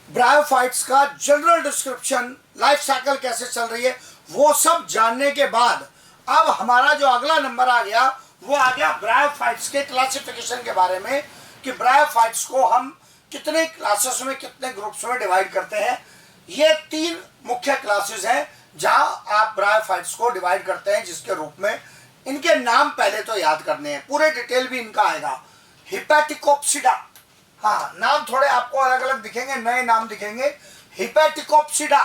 Bryophytes का general description, life cycle कैसे चल रही है, वो सब जानने के बाद अब हमारा जो अगला नंबर आ गया वो आ गया ब्रायोफाइट्स के क्लासिफिकेशन के बारे में, कि ब्रायोफाइट्स को हम कितने क्लासेस में, कितने ग्रुप्स में डिवाइड करते हैं। ये 3 मुख्य क्लासेस हैं जहां आप ब्रायोफाइट्स को डिवाइड करते हैं, जिसके रूप में इनके नाम पहले तो याद करने हैं, पूरे डिटेल भी इनका आएगा। हिपैटिकोप्सिडा, हाँ नाम थोड़े आपको अलग अलग दिखेंगे, नए नाम दिखेंगे। हिपैटिकोप्सिडा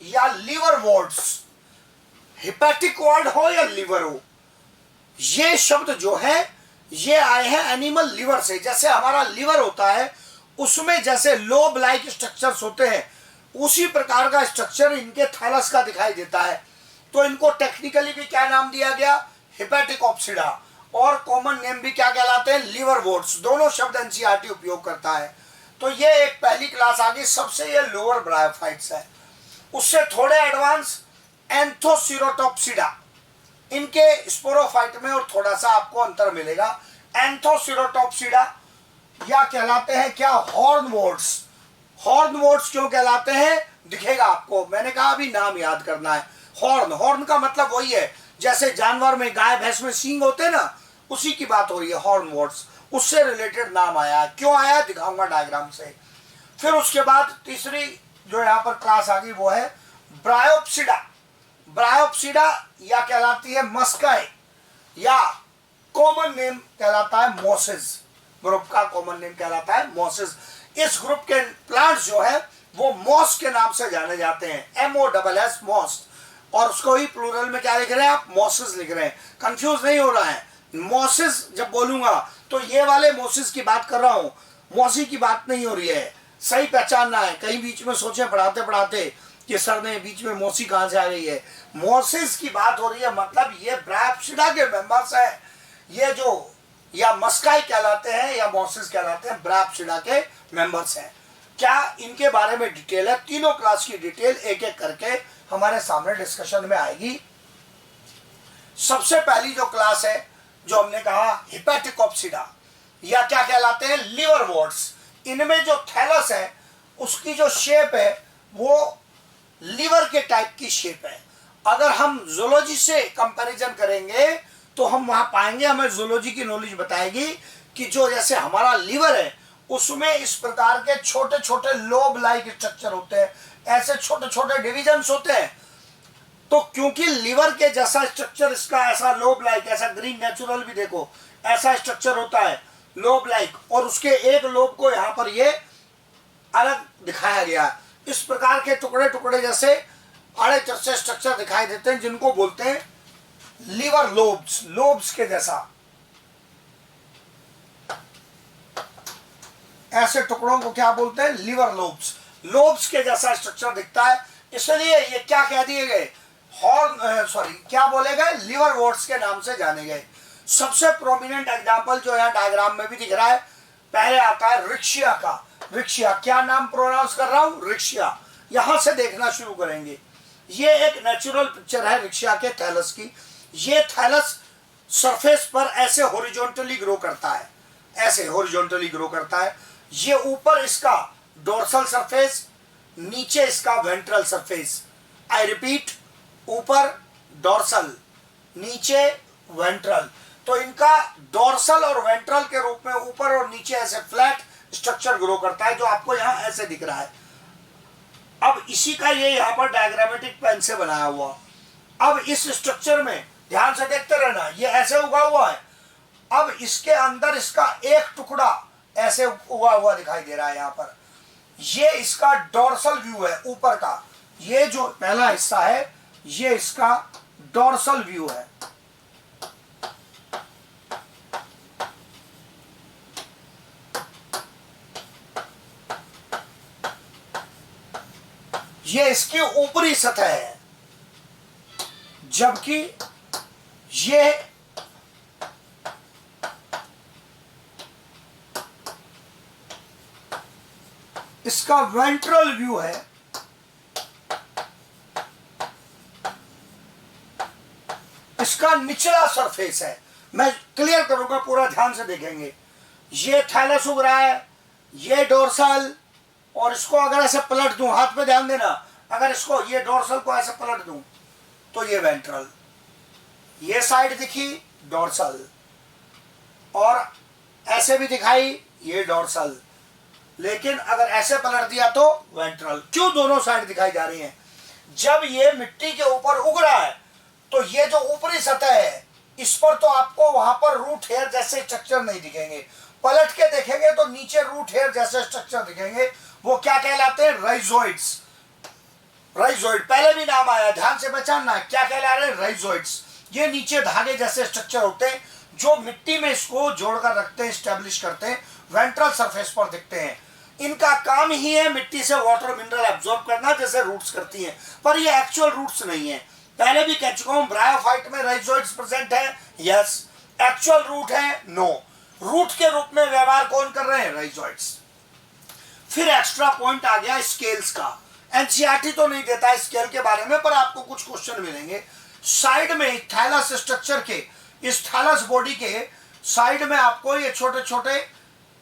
या लीवर वॉर्ड्स, हिपैटिक वॉर्ड हो या लीवर हो, ये शब्द जो है ये आए हैं एनिमल लिवर से। जैसे हमारा लिवर होता है उसमें जैसे लोब लाइक स्ट्रक्चर्स होते हैं, उसी प्रकार का स्ट्रक्चर इनके थैलस का दिखाई देता है। तो इनको टेक्निकली भी क्या नाम दिया गया, हिपैटिकोप्सिडा, और कॉमन नेम भी क्या कहलाते हैं, लिवर वॉर्ड्स। दोनों शब्द एनसीईआरटी उपयोग करता है। तो ये एक पहली क्लास आ गई, सबसे ये लोअर ब्रायोफाइट्स है। उससे थोड़े एडवांस एंथोसिरोटोप्सिडा, इनके स्पोरोफाइट में और थोड़ा सा आपको अंतर मिलेगा। एंथोसिरोटोप्सिडा या कहलाते हैं क्या, हॉर्न वॉर्ड्स। हॉर्न वॉर्ड्स क्यों कहलाते हैं, दिखेगा आपको, मैंने कहा अभी नाम याद करना है। हॉर्न, हॉर्न का मतलब वही है जैसे जानवर में, गाय भैंस में सींग होते हैं ना, उसी की बात हो रही है हॉर्न वॉर्ड्स, उससे रिलेटेड नाम आया। क्यों आया दिखाऊंगा डायग्राम से। फिर उसके बाद तीसरी जो यहाँ पर क्लास आ गई वो है ब्रायोप्सिडा। ब्रायोप्सिडा या कहलाती है मस्काई, या कॉमन नेम कहलाता है मोसिस। ग्रुप का कॉमन नेम कहलाता है मोसिस। इस ग्रुप के प्लांट्स जो है वो मॉस के नाम से जाने जाते हैं, MOSS मॉस, और उसको ही प्लूरल में क्या लिख रहे हैं आप, मोसिस लिख रहे हैं। कंफ्यूज नहीं हो रहा है, मोसिस जब बोलूंगा तो ये वाले मोसिस की बात कर रहा हूं, मौसी की बात नहीं हो रही है, सही पहचानना है। कहीं बीच में सोचे पढ़ाते पढ़ाते कि सर ने बीच में मौसी कहां से आ गई है, मोसिस की बात हो रही है। मतलब ये ब्रायोप्सिडा के मेंबर्स है, ये जो या मस्काई कहलाते हैं या मोसिस कहलाते हैं, ब्रायोप्सिडा के मेंबर्स हैं। क्या इनके बारे में डिटेल है, तीनों क्लास की डिटेल एक एक करके हमारे सामने डिस्कशन में आएगी। सबसे पहली जो क्लास है जो हमने कहा हिपैटिकोप्सिडा, या क्या कहलाते हैं, लिवर वॉर्ड्स। इनमें जो थैलस है उसकी जो शेप है वो लिवर के टाइप की शेप है। अगर हम जूलॉजी से कंपैरिजन करेंगे तो हम वहां पाएंगे, हमें जूलॉजी की नॉलेज बताएगी कि जो जैसे हमारा लिवर है उसमें इस प्रकार के छोटे छोटे लोब लाइक स्ट्रक्चर होते हैं, ऐसे छोटे छोटे डिविजन्स होते हैं। तो क्योंकि लिवर के जैसा स्ट्रक्चर इसका ऐसा लोब लाइक, ऐसा ग्रीन नेचुरल भी देखो ऐसा स्ट्रक्चर होता है लोब लाइक, और उसके एक लोब को यहाँ पर ये अलग दिखाया गया है। इस प्रकार के टुकड़े टुकड़े जैसे आड़े चरसे स्ट्रक्चर दिखाई देते हैं जिनको बोलते हैं लिवर लोब्स, लोब्स के जैसा ऐसे टुकड़ों को क्या बोलते हैं, लिवर लोब्स। लोब्स के जैसा स्ट्रक्चर दिखता है, इसलिए ये क्या कह दिए गए, हॉर्न क्या बोले गए, लिवर वॉर्ड्स के नाम से जाने गए। सबसे प्रोमिनेंट एग्जांपल जो है डायग्राम में भी दिख रहा है, पहले आता है रिक्शिया का। रिक्शिया, क्या नाम प्रोनाउंस कर रहा हूं, रिक्शिया। यहां से देखना शुरू करेंगे। ये एक नेचुरल पिक्चर है रिक्शिया के थैलस की। ये थैलस सरफेस पर ऐसे हॉरिजॉन्टली ग्रो करता है, ऐसे हॉरिजॉन्टली ग्रो करता है। ये ऊपर इसका डोर्सल सरफेस, नीचे इसका वेंट्रल सरफेस। आई रिपीट, ऊपर डोर्सल, नीचे वेंट्रल। तो इनका डोर्सल और वेंट्रल के रूप में ऊपर और नीचे ऐसे फ्लैट स्ट्रक्चर ग्रो करता है, जो आपको यहां ऐसे दिख रहा है। अब इसी का ये यहां पर डायग्रामेटिक पेन से बनाया हुआ। अब इस स्ट्रक्चर में ध्यान से देखते रहना, ये ऐसे उगा हुआ है। अब इसके अंदर इसका एक टुकड़ा ऐसे उगा हुआ दिखाई दे रहा है यहां पर। ये इसका डोर्सल व्यू है ऊपर का, ये जो पहला हिस्सा है ये इसका डोर्सल व्यू है। ये इसकी ऊपरी सतह है, जबकि ये इसका वेंट्रल व्यू है। इसका निचला सरफेस है। मैं क्लियर करूंगा, पूरा ध्यान से देखेंगे। ये थैलस उग रहा है, ये डोर्सल, और इसको अगर ऐसे पलट दूं, हाथ पे ध्यान देना, अगर इसको ये डोर्सल को ऐसे पलट दूं तो ये वेंट्रल, ये साइड दिखी डोर्सल, और ऐसे भी दिखाई ये डोर्सल, लेकिन अगर ऐसे पलट दिया तो वेंट्रल। क्यों दोनों साइड दिखाई जा रही हैं? जब ये मिट्टी के ऊपर उग रहा है तो ये जो ऊपरी सतह है इस पर तो आपको वहां पर रूट हेयर जैसे स्ट्रक्चर नहीं दिखेंगे, पलट के देखेंगे तो नीचे रूट हेयर जैसे स्ट्रक्चर दिखेंगे। वो क्या कहलाते हैं? राइजोइड्स। राइजोइड पहले भी नाम आया, ध्यान से पहचानना, क्या कहला रहे हैं? राइजोइड्स। ये नीचे धागे जैसे स्ट्रक्चर होते हैं जो मिट्टी में इसको जोड़कर रखते हैं, स्टैब्लिश करते हैं, वेंट्रल सरफेस पर दिखते हैं। इनका काम ही है मिट्टी से वाटर मिनरल एब्जॉर्ब करना, जैसे रूट्स करती हैं, पर ये एक्चुअल रूट्स नहीं है। पहले भी कह चुका हूं, ब्रायोफाइट में राइजोइड्स प्रेजेंट है, यस। एक्चुअल रूट है, नो। रूट के रूप में व्यवहार कौन कर रहे हैं? राइजोइड्स। फिर एक्स्ट्रा पॉइंट आ गया स्केल्स का। एनसीईआरटी तो नहीं देता स्केल के बारे में, पर आपको कुछ क्वेश्चन मिलेंगे। साइड में थैलस स्ट्रक्चर के, इस थैलस बॉडी के साइड में आपको ये छोटे छोटे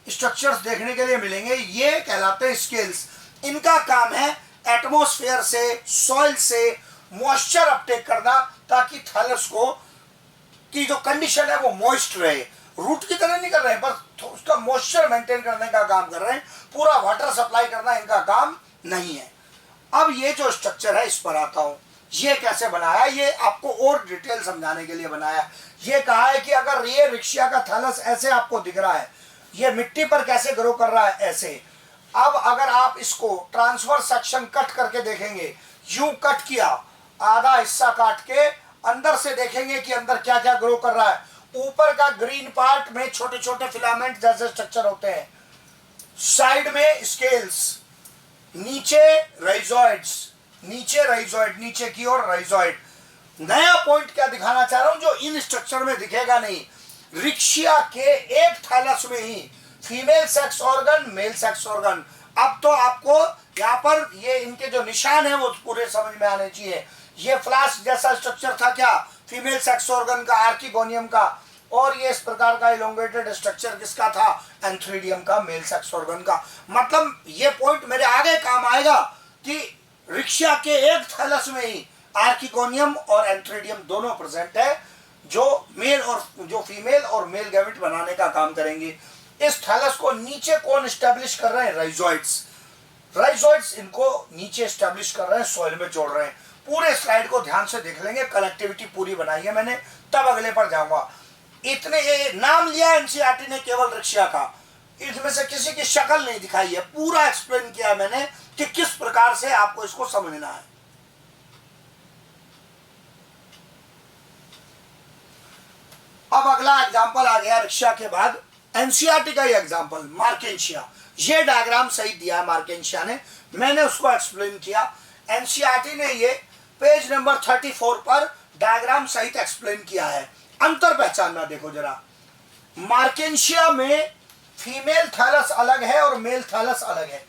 स्ट्रक्चर्स देखने के लिए मिलेंगे, ये कहलाते हैं स्केल्स। इनका काम है एटमॉस्फेयर से, सॉइल से मॉइस्चर अपटेक करना, ताकि थैलस को की जो कंडीशन है वो मॉइस्ट रहे। रूट की तरह नहीं कर रहे हैं, बस उसका मॉइस्चर मेंटेन करने का काम कर रहे हैं, पूरा वाटर सप्लाई करना इनका काम नहीं है। अब ये जो स्ट्रक्चर है इस पर आता हूं, ये कैसे बनाया, ये आपको और डिटेल समझाने के लिए बनाया। ये कहा है कि अगर ये रिक्शिया का थैलस ऐसे आपको दिख रहा है, ये मिट्टी पर कैसे ग्रो कर रहा है, ऐसे। अब अगर आप इसको ट्रांसवर्स सेक्शन कट करके देखेंगे, यूं कट किया, आधा हिस्सा काट के अंदर से देखेंगे कि अंदर क्या क्या ग्रो कर रहा है। ऊपर का ग्रीन पार्ट में छोटे छोटे फिलामेंट जैसे स्ट्रक्चर होते हैं, साइड में स्केल्स, नीचे राइजोइड्स, नीचे राइजोइड, नीचे की ओर राइजोइड। नया पॉइंट क्या दिखाना चाह रहा हूं जो इन स्ट्रक्चर में दिखेगा नहीं, रिक्शिया के एक थैलस में ही female sex organ, male sex organ. अब तो आपको यहाँ पर ये इनके जो निशान है वो पूरे समझ में आने चाहिए। ये फ्लास्क जैसा स्ट्रक्चर था क्या? फीमेल सेक्स ऑर्गन का, आर्किगोनियम का। और ये इस प्रकार का इलोंगेटेड स्ट्रक्चर किसका था? एंथ्रीडियम का, मेल सेक्स ऑर्गन का। मतलब ये पॉइंट मेरे आगे काम आएगा कि रिक्शिया के एक थैलस में ही आर्किगोनियम और एंथ्रीडियम दोनों प्रेजेंट है, जो मेल और जो फीमेल और मेल गैमेट बनाने का काम करेंगे। इस थैलस को नीचे कौन स्टैब्लिश कर रहे हैं? राइजोइड्स। राइजोइड्स इनको नीचे स्टैब्लिश कर रहे हैं, सॉइल में जोड़ रहे हैं। पूरे स्लाइड को ध्यान से देख लेंगे, कनेक्टिविटी पूरी बनाई है मैंने, तब अगले पर जाऊंगा। इतने ये नाम लिया एनसीईआरटी ने केवल रिक्शिया का, इसमें से किसी की शक्ल नहीं दिखाई है, पूरा एक्सप्लेन किया मैंने कि किस प्रकार से आपको इसको समझना है। अब अगला एग्जांपल आ गया रिक्शा के बाद, एनसीईआरटी का ये एग्जांपल मार्केंशिया। ये डायग्राम सही दिया मार्केंशिया ने, मैंने उसको एक्सप्लेन किया। एनसीईआरटी ने ये पेज नंबर 34 पर डायग्राम सहित एक्सप्लेन किया है। अंतर पहचानना देखो जरा, मार्केंशिया में फीमेल थैलस अलग है और मेल थैलस अलग है।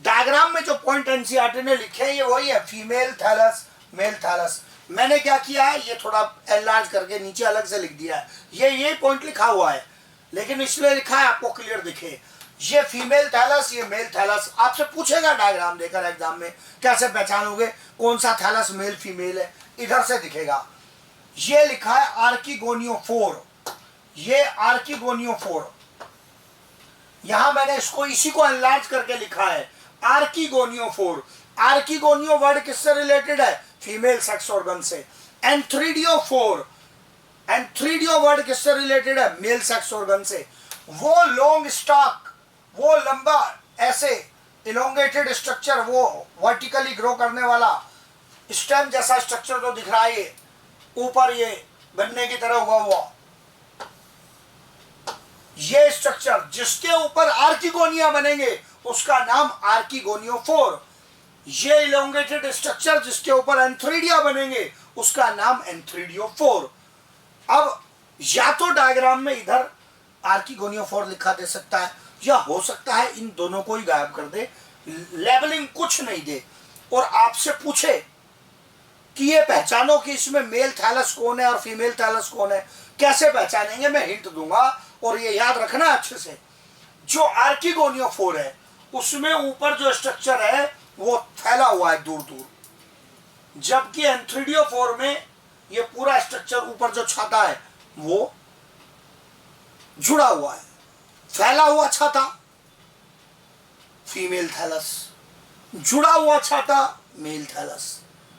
डायग्राम में जो पॉइंट एनसीईआरटी ने लिखे हैं ये वही है, फीमेल थैलस, मेल थैलस। मैंने क्या किया है, ये थोड़ा एनलार्ज करके नीचे अलग से लिख दिया है। ये पॉइंट लिखा हुआ है, लेकिन इसलिए लिखा है आपको क्लियर दिखे। ये फीमेल थैलस, ये मेल थैलस। आपसे पूछेगा डायग्राम देकर एग्जाम में, कैसे पहचानोगे कौन सा थैलस मेल फीमेल है? इधर से दिखेगा। ये लिखा है आर्किगोनियोफोर, ये आर्किगोनियोफोर। यहां मैंने इसको इसी को एनलार्ज करके लिखा है आर्किगोनियोफोर। आर्किगोनियो वर्ड किससे रिलेटेड है? फीमेल सेक्स ऑर्गन से। एंथ्रीडियोफोर, एंथ्रीडियो वर्ड किससे रिलेटेड है? मेल सेक्स ऑर्गन से। वो लॉन्ग स्टॉक, वो लंबा ऐसे इलोंगेटेड स्ट्रक्चर, वो वर्टिकली ग्रो करने वाला स्टेम जैसा स्ट्रक्चर जो दिख रहा है, ये ऊपर ये गन्ने की तरह हुआ ये स्ट्रक्चर, जिसके ऊपर आर्किगोनिया बनेंगे उसका नाम आर्किगोनियोफोर। ये इलोंगेटेड स्ट्रक्चर जिसके ऊपर एंथ्रीडिया बनेंगे उसका नाम एंथ्रीडियोफोर। अब या तो डायग्राम में इधर आर्किगोनियोफोर लिखा दे सकता है, या हो सकता है इन दोनों को ही गायब कर दे, लेबलिंग कुछ नहीं दे, और आपसे पूछे कि ये पहचानो कि इसमें मेल थैलस कौन है और फीमेल थैलस कौन है। कैसे पहचानेंगे मैं हिंट दूंगा, और ये याद रखना अच्छे से। जो आर्किगोनियोफोर है उसमें ऊपर जो स्ट्रक्चर है वो फैला हुआ है दूर दूर, जबकि एंथ्रीडियोफोर में ये पूरा स्ट्रक्चर ऊपर जो छाता है वो जुड़ा हुआ है, फैला हुआ छाता फीमेल थैलस, जुड़ा हुआ छाता मेल थैलस।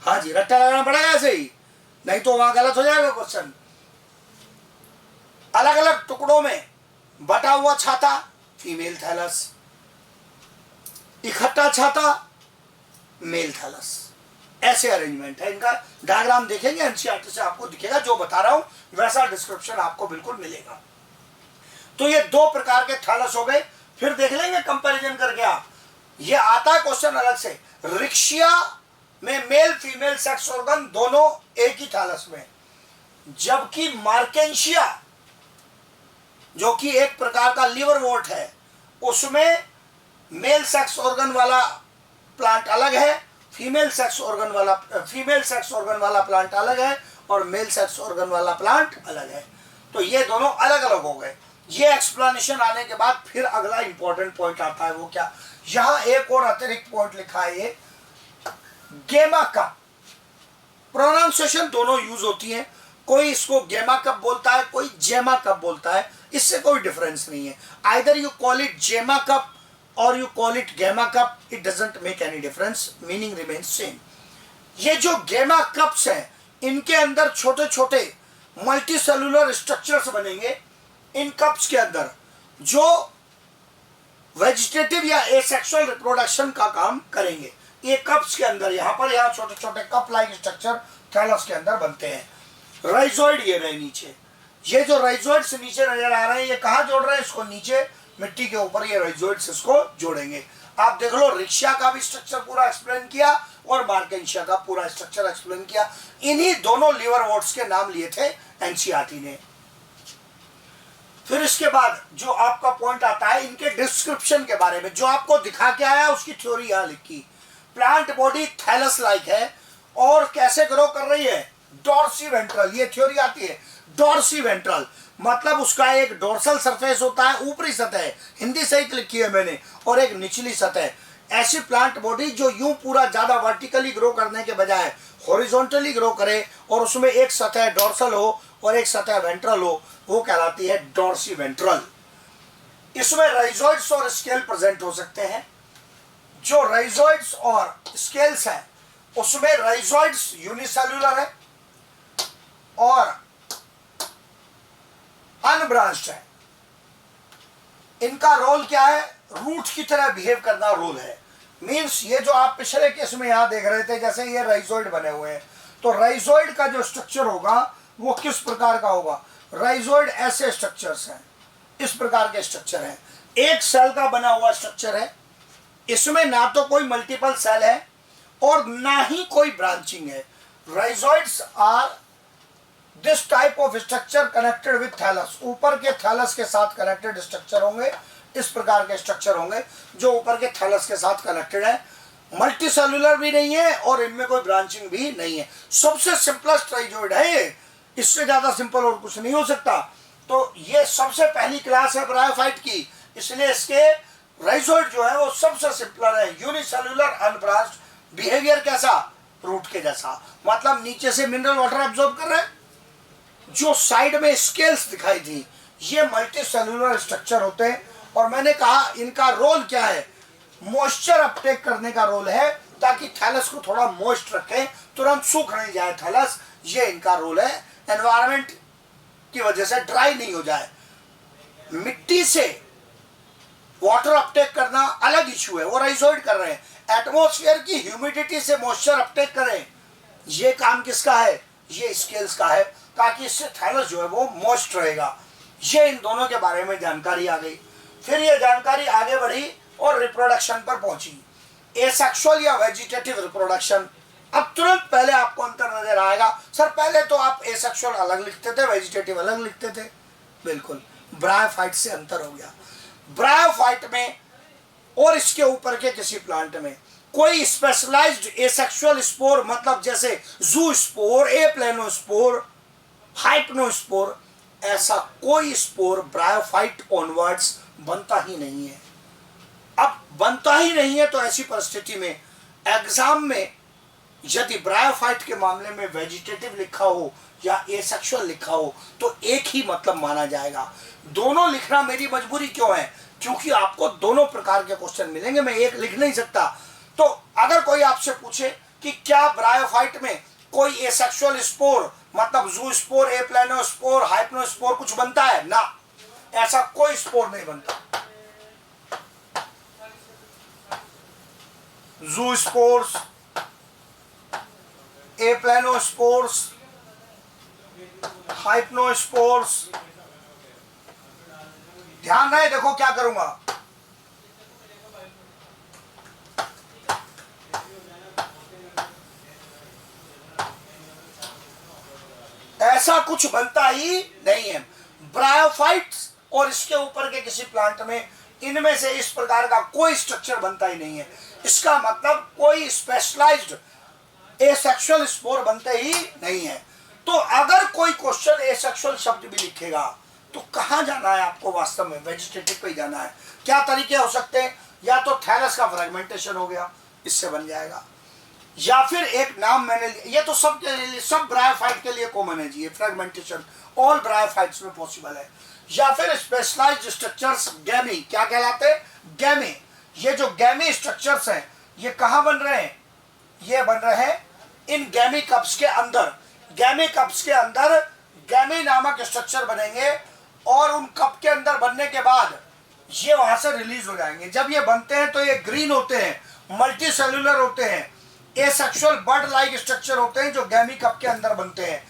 हाँ जी, रट्टा लगाना पड़ेगा ऐसे ही, नहीं तो वहां गलत हो जाएगा क्वेश्चन। अलग अलग टुकड़ों में बटा हुआ छाता फीमेल थैलस, इकट्ठा छाता मेल थैलस। ऐसे अरेंजमेंट है इनका। डायग्राम देखेंगे एनसीईआरटी से आपको दिखेगा, जो बता रहा हूं वैसा डिस्क्रिप्शन आपको बिल्कुल मिलेगा। तो ये दो प्रकार के थैलस हो गए। फिर देख लेंगे कंपैरिजन करके आप, ये आता है क्वेश्चन अलग से। रिक्शिया में मेल फीमेल सेक्स ऑर्गन दोनों एक ही थैलस में, जबकि मार्केंशिया जो कि एक प्रकार का लिवरवॉर्ट है, उसमें मेल सेक्स ऑर्गन वाला प्लांट अलग है, फीमेल सेक्स ऑर्गन वाला प्लांट अलग है, और मेल सेक्स ऑर्गन वाला प्लांट अलग है। तो ये दोनों अलग अलग हो गए। ये एक्सप्लेनेशन आने के बाद फिर अगला इंपॉर्टेंट पॉइंट आता है, वो क्या, यहां एक और अतिरिक्त पॉइंट लिखा है, ये गेमा कप। प्रोनाउंसिएशन दोनों यूज होती है, कोई इसको गेमा कप बोलता है, कोई जेमा कप बोलता है, इससे कोई डिफरेंस नहीं है। आइदर यू कॉल इट जेमा कप और यू कॉल इट गेमा cup, it doesn't make any difference, meaning remains same. ये जो गेमा कप्स हैं, इनके अंदर छोटे छोटे मल्टी सेलुलर स्ट्रक्चर्स बनेंगे। इन कप्स के अंदर जो वेजिटेटिव या एसेक्सुअल रिप्रोडक्शन का काम करेंगे, ये कप्स के अंदर यहाँ छोटे छोटे कप लाइक स्ट्रक्चर थैलस के अंदर बनते हैं। राइजोइड ये रहे नीचे, ये जो राइजोइड्स नीचे नजर आ रहे हैं, ये कहाँ जोड़ रहे हैं इसको, नीचे मिट्टी के ऊपर ये राइजोइड्स इसको जोड़ेंगे। आप देख लो, रिक्शा का भी स्ट्रक्चर पूरा एक्सप्लेन किया और मार्केंशिया का पूरा स्ट्रक्चर एक्सप्लेन किया। इन्हीं दोनों लिवरवॉर्ट्स के नाम लिए थे एनसीईआरटी ने। फिर इसके बाद जो आपका पॉइंट आता है इनके डिस्क्रिप्शन के बारे में, जो आपको दिखा के आया उसकी थ्योरी यहां लिखी। प्लांट बॉडी थैलस लाइक है और कैसे ग्रो कर रही है, डॉर्सी वेंट्रल, ये थ्योरी आती है। डॉर्सी वेंट्रल मतलब उसका एक डोर्सल सरफेस होता है, ऊपरी सतह, हिंदी सही लिखी है मैंने, और एक निचली सतह। ऐसी प्लांट बॉडी जो यूं पूरा ज्यादा वर्टिकली ग्रो करने के बजाय हॉरिजॉन्टली ग्रो करे और उसमें एक सतह डोर्सल हो और एक सतह वेंट्रल हो, वो कहलाती है डॉर्सी वेंट्रल। इसमें राइजोइड्स और स्केल प्रेजेंट हो सकते हैं। जो राइजोइड्स और स्केल्स हैं उसमें राइजोइड्स यूनिसेल्युलर है और अनब्रांच्ड है। इनका रोल क्या है, रूट की तरह बिहेव करना रोल है। मींस ये जो आप पिछले केस में यहां देख रहे थे, जैसे ये राइजोइड बने हुए हैं, तो राइजोइड का जो स्ट्रक्चर होगा वो किस प्रकार का होगा। राइजोइड ऐसे स्ट्रक्चर्स हैं, इस प्रकार के स्ट्रक्चर हैं, एक सेल का बना हुआ स्ट्रक्चर है। इसमें ना तो कोई मल्टीपल सेल है और ना ही कोई ब्रांचिंग है। Rhizoids are this type of structure connected with thallus, ऊपर के थैलस के साथ कनेक्टेड स्ट्रक्चर होंगे। इस प्रकार के स्ट्रक्चर होंगे जो ऊपर के थैलस के साथ कनेक्टेड है, मल्टी सेलुलर भी नहीं है और इनमें कोई ब्रांचिंग भी नहीं है। सबसे सिंपलेस्ट राइजोइड है ये, इससे ज्यादा सिंपल और कुछ नहीं हो सकता। तो ये सबसे पहली क्लास है ब्रायोफाइट की, इसलिए इसके राइजोइड जो है वो सबसे सिंपलर है, यूनिसेलुलर अनब्रांच्ड, बिहेवियर कैसा, रूट के जैसा, मतलब नीचे से मिनरल वाटर एब्जॉर्ब कर रहे हैं। जो साइड में स्केल्स दिखाई थी ये मल्टी सेलुलर स्ट्रक्चर होते हैं, और मैंने कहा इनका रोल क्या है, मॉइस्चर अपटेक करने का रोल है, ताकि थैलस को थोड़ा मॉइस्ट रखें, तुरंत सूख नहीं जाए थैलस, ये इनका रोल है। एनवायरनमेंट की वजह से ड्राई नहीं हो जाए। मिट्टी से वाटर अपटेक करना अलग इशू है, वो राइजोइड कर रहे हैं। एटमॉस्फेयर की ह्यूमिडिटी से मॉइस्चर अपटेक करें, ये काम किसका है, ये स्केल्स का है, ताकि इससे थैलस जो है वो मॉइस्ट रहेगा। ये इन दोनों के बारे में जानकारी आ गई। फिर ये जानकारी आगे बढ़ी और रिप्रोडक्शन पर पहुंची, एसेक्सुअल या वेजिटेटिव रिप्रोडक्शन। अब तुरंत पहले आपको अंतर नजर आएगा, सर पहले तो आप एसेक्सुअल अलग लिखते थे, वेजिटेटिव अलग लिखते थे। बिल्कुल, ब्रायोफाइट से अंतर हो गया। ब्रायोफाइट में और इसके ऊपर के किसी प्लांट में कोई स्पेशलाइज्ड एसेक्सुअल स्पोर, मतलब जैसे जू स्पोर, एप्लेनोस्पोर, हाइपनोस्पोर, ऐसा कोई स्पोर ब्रायोफाइट ऑनवर्ड्स बनता ही नहीं है। अब बनता ही नहीं है, तो ऐसी परिस्थिति में एग्जाम में यदि ब्रायोफाइट के मामले में वेजिटेटिव लिखा हो या एसेक्सुअल लिखा हो तो एक ही मतलब माना जाएगा। दोनों लिखना मेरी मजबूरी क्यों है? क्योंकि आपको दोनों प्रकार के क्वेश्चन मिलेंगे, मैं एक लिख नहीं सकता। तो अगर कोई आपसे पूछे कि क्या ब्रायोफाइट में कोई एसेक्सुअल स्पोर मतलब जू स्पोर, एप्लानोस्पोर, हाइप्नोस्पोर कुछ बनता है ना, ऐसा कोई स्पोर नहीं बनता। जू स्पोर्स, एप्लानोस्पोर्स, हाइप्नोस्पोर्स, ध्यान रहे, देखो क्या करूंगा। ऐसा कुछ बनता ही नहीं है। ब्रायोफाइट्स और इसके ऊपर के किसी प्लांट में इनमें से इस प्रकार का कोई स्ट्रक्चर बनता ही नहीं है। इसका मतलब कोई स्पेशलाइज्ड एसेक्सुअल स्पोर बनते ही नहीं है। तो अगर कोई क्वेश्चन एसेक्सुअल शब्द भी लिखेगा तो कहां जाना है आपको? वास्तव में वेजिटेटिव पे ही जाना है। क्या तरीके हो सकते हैं? या तो थैलस का फ्रेगमेंटेशन हो गया, इससे बन जाएगा, या फिर एक नाम मैंने ये तो सब के लिए, सब ब्रायोफाइट के लिए कॉमन है जी, ये फ्रेगमेंटेशन ऑल ब्रायोफाइट्स में पॉसिबल है। या फिर स्पेशलाइज्ड स्ट्रक्चर्स गैमी, क्या कहलाते हैं? गैमी। ये जो गैमी स्ट्रक्चर्स हैं ये कहां बन रहे हैं? ये बन रहे हैं इन गैमी कप्स के अंदर। गैमी कप्स के अंदर गैमी नामक स्ट्रक्चर बनेंगे और उन कप के अंदर बनने के बाद ये वहां से रिलीज हो जाएंगे। जब ये बनते हैं तो ये ग्रीन होते हैं, मल्टी सेलुलर होते हैं, एसेक्सुअल बर्ड लाइक स्ट्रक्चर होते हैं जो गैमी कप के अंदर बनते हैं।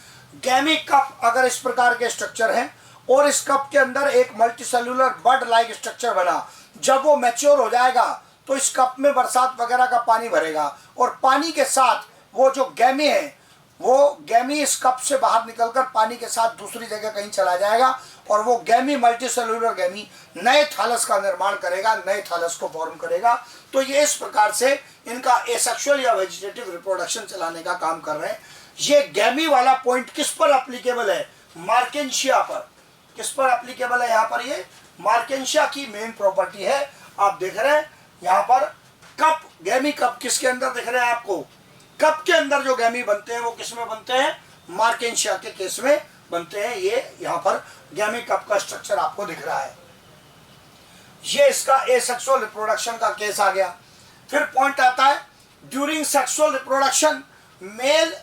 गैमी कप अगर इस प्रकार के स्ट्रक्चर हैं और इस कप के अंदर एक multi cellular bird like structure बना, जब वो मैच्योर हो जाएगा तो इस कप में बरसात वगैरह का पानी भरेगा और पानी के साथ वो जो गैमी है वो गैमी इस कप से बाहर निकलकर पानी के साथ दूसरी जगह कहीं चला जाएगा और वो गैमी मल्टी सेलुलर गैमी नए थैलस का निर्माण करेगा, नए थैलस को फॉर्म करेगा। तो ये इस प्रकार से इनका एसेक्सुअल या वेजिटेटिव रिप्रोडक्शन चलाने का काम कर रहे हैं। ये गैमी वाला पॉइंट किस पर एप्लीकेबल है? मार्केंशिया पर। किस पर एप्लीकेबल है? यहाँ पर ये मार्केंशिया की मेन प्रॉपर्टी है। आप देख रहे हैं यहाँ पर कप, गैमी कप किसके अंदर दिख रहे हैं आपको? कप के अंदर जो गैमी बनते हैं वो किस में बनते हैं? मार्केंशिया के केस में बनते हैं। ये यहाँ पर गैमी कप का स्ट्रक्चर आपको दिख रहा है। ये इसका एसेक्सुअल रिप्रोडक्शन का केस आ गया। फिर पॉइंट आता है during sexual reproduction male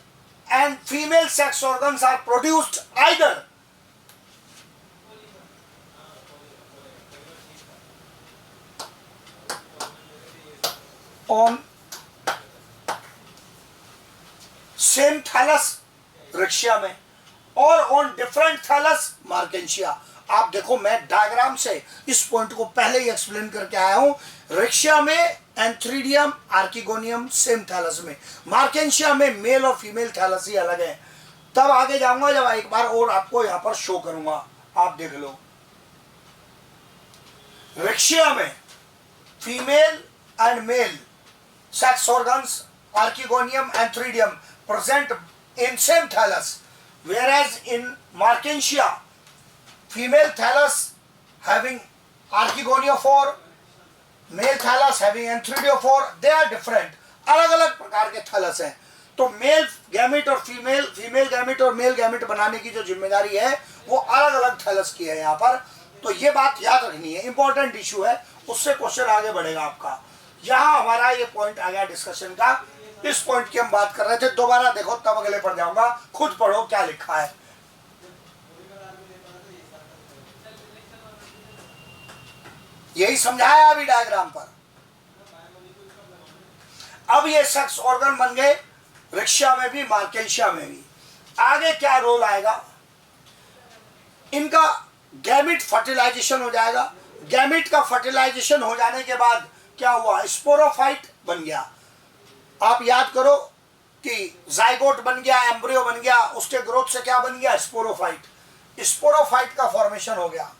and female sex organs are produced either on same thallus Riccia में और ऑन डिफरेंट थैलस मार्केंशिया। आप देखो मैं डायग्राम से इस पॉइंट को पहले ही एक्सप्लेन करके आया हूं। रिक्शिया में एंथ्रीडियम, आर्किगोनियम सेम थैलस में, मार्केंशिया में मेल और फीमेल थैलस ही अलग है। तब आगे जाऊंगा जब एक बार और आपको यहां पर शो करूंगा, आप देख लो। रिक्शिया में female and male sex organs, archegonium, antheridium present in same thallus, whereas in Markensia, female thallus having archegoniophore, male thallus having antheridophore, they are different, अलग अलग प्रकार के थैलस हैं। तो मेल गैमेट और फीमेल गैमेट और male gamete बनाने की जो जिम्मेदारी है वो अलग अलग थैलस की है यहाँ पर। तो ये बात याद रखनी है, इंपॉर्टेंट इशू है, उससे क्वेश्चन आगे बढ़ेगा आपका। यहाँ हमारा ये पॉइंट आ गया डिस्कशन का। इस पॉइंट की हम बात कर रहे थे, दोबारा देखो तब अगले पर जाऊंगा, खुद पढ़ो क्या लिखा है। यही समझाया अभी डायग्राम पर। अब ये सेक्स ऑर्गन बन गए रिक्शिया में भी, मार्केंशिया में भी। आगे क्या रोल आएगा? इनका गैमिट फर्टिलाइजेशन हो जाएगा। गैमिट का फर्टिलाइजेशन हो जाने के बाद क्या हुआ? स्पोरोफाइट बन गया। आप याद करो कि जाइगोट बन गया, एम्ब्रियो बन गया, उसके ग्रोथ से क्या बन गया? स्पोरोफाइट। स्पोरोफाइट का फॉर्मेशन हो गया।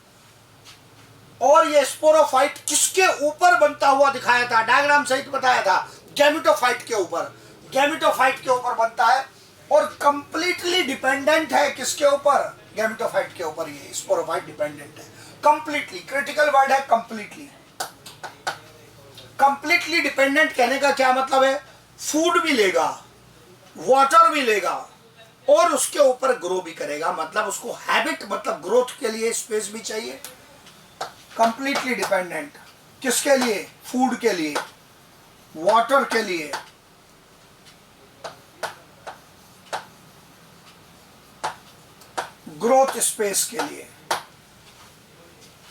और ये स्पोरोफाइट किसके ऊपर बनता हुआ दिखाया था? डायग्राम सहित बताया था, गैमेटोफाइट के ऊपर। गैमेटोफाइट के ऊपर बनता है और कंप्लीटली डिपेंडेंट है किसके ऊपर? गैमेटोफाइट के ऊपर। ये स्पोरोफाइट डिपेंडेंट है कंप्लीटली। क्रिटिकल वर्ड है कंप्लीटली। कंप्लीटली डिपेंडेंट कहने का क्या मतलब है? फूड भी लेगा, वाटर भी लेगा और उसके ऊपर ग्रो भी करेगा, मतलब उसको हैबिट, मतलब ग्रोथ के लिए स्पेस भी चाहिए। कंप्लीटली डिपेंडेंट किसके लिए? फूड के लिए, वाटर के लिए, ग्रोथ स्पेस के लिए।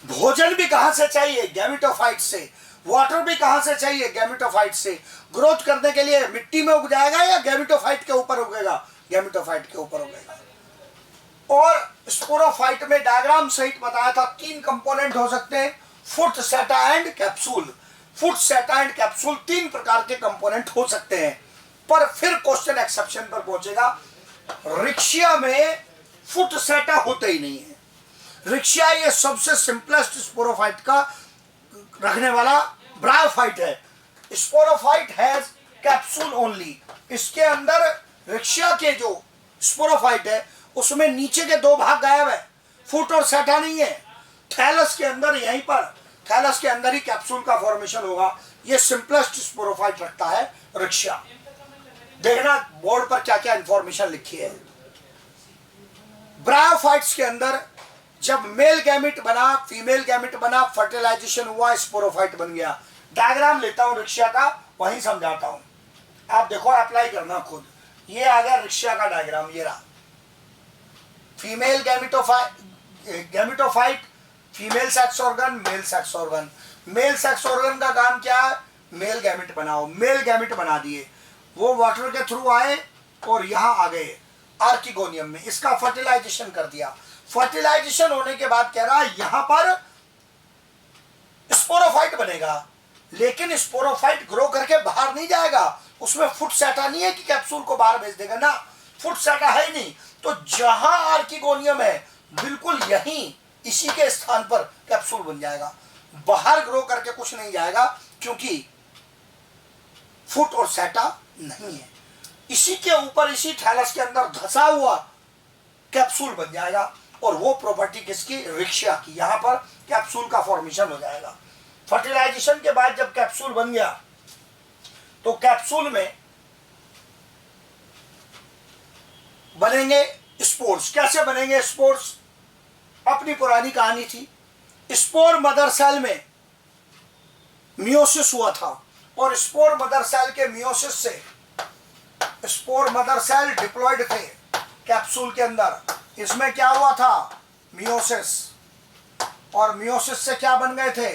भोजन भी कहां से चाहिए? गैमेटोफाइट से। वाटर भी कहां से चाहिए? गैमेटोफाइट से। ग्रोथ करने के लिए मिट्टी में उग जाएगा या गैमेटोफाइट के ऊपर उगेगा? गैमेटोफाइट के ऊपर उगेगा। और स्पोरोफाइट में डायग्राम सहित बताया था 3 कंपोनेंट हो सकते हैं, फुट, सेटा एंड कैप्सूल। फुट, सेटा एंड कैप्सूल 3 प्रकार के कंपोनेंट हो सकते हैं। पर फिर क्वेश्चन एक्सेप्शन पर पहुंचेगा। रिक्शिया में फुट, सेटा होते ही नहीं है। रिक्शिया ये सबसे सिंपलेस्ट स्पोरोफाइट का रखने वाला ब्रायोफाइट है। Sporophyte has capsule only. इसके अंदर रिक्शिया के जो स्पोरोफाइट है उसमें नीचे के 2 भाग गायब है, फुट और सेटा नहीं है। थैलस के अंदर, यहीं पर थैलस के अंदर ही कैप्सूल का फॉर्मेशन होगा। ये सिंपलेस्ट स्पोरोफाइट रखता है रिक्शिया। देखना बोर्ड पर क्या क्या इंफॉर्मेशन लिखी है। ब्रायोफाइट्स के अंदर जब मेल गैमिट बना, फीमेल गैमिट बना, फर्टिलाइजेशन हुआ, स्पोरोफाइट बन गया। डायग्राम लेता हूं रिक्शिया का, वहीं समझाता हूं, आप देखो, अप्लाई करना खुद। ये आ गया रिक्शिया का डायग्राम, ये रहा। Female gametophyte, female sex organ, male sex organ. Male sex organ का काम क्या है? मेल गैमिट बनाओ। मेल गैमिट बना दिए, वो वाटर के थ्रू आए और यहां आ गए आर्किगोनियम में, इसका फर्टिलाइजेशन कर दिया। फर्टिलाइजेशन होने के बाद कह रहा है यहां पर स्पोरोफाइट बनेगा, लेकिन स्पोरोफाइट ग्रो करके बाहर नहीं जाएगा। उसमें फुट सेटा नहीं है कि कैप्सूल को बाहर भेज देगा ना, फुट सेटा है ही नहीं। तो जहां आर्किगोनियम है बिल्कुल यहीं, इसी के स्थान पर कैप्सूल बन जाएगा। बाहर ग्रो करके कुछ नहीं जाएगा क्योंकि फुट और सेटा नहीं है। इसी के ऊपर, इसी थैलस के अंदर धसा हुआ कैप्सूल बन जाएगा। और वो प्रॉपर्टी किसकी? रिक्शिया की। यहां पर कैप्सूल का फॉर्मेशन हो जाएगा। फर्टिलाइजेशन के बाद जब कैप्सूल बन गया तो कैप्सूल में बनेंगे स्पोर्स। कैसे बनेंगे स्पोर्स? अपनी पुरानी कहानी थी। स्पोर मदर सेल में मियोसिस हुआ था और स्पोर मदर सेल के मियोसिस से स्पोर मदर सेल डिप्लॉयड थे कैप्सूल के अंदर। इसमें क्या हुआ था? मियोसिस। और मियोसिस से क्या बन गए थे?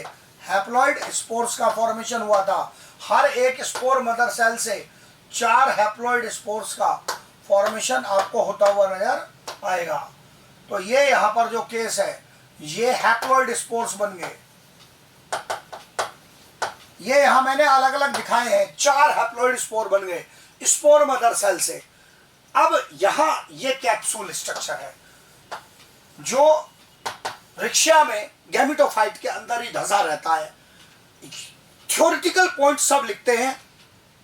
हैप्लॉइड स्पोर्स का फॉर्मेशन हुआ था। हर एक स्पोर मदर सेल से 4 हैप्लॉइड स्पोर्स का फॉर्मेशन आपको होता हुआ नजर आएगा। तो ये यहां पर जो केस है, ये हैप्लॉइड स्पोर्स बन गए। ये यहां मैंने अलग अलग दिखाए हैं, 4 हैप्लॉइड स्पोर बन गए स्पोर मदर सेल से। अब यहां ये कैप्सूल स्ट्रक्चर है जो रिक्शिया में गैमेटोफाइट के अंदर ही धसा रहता है। थ्योरेटिकल पॉइंट सब लिखते हैं,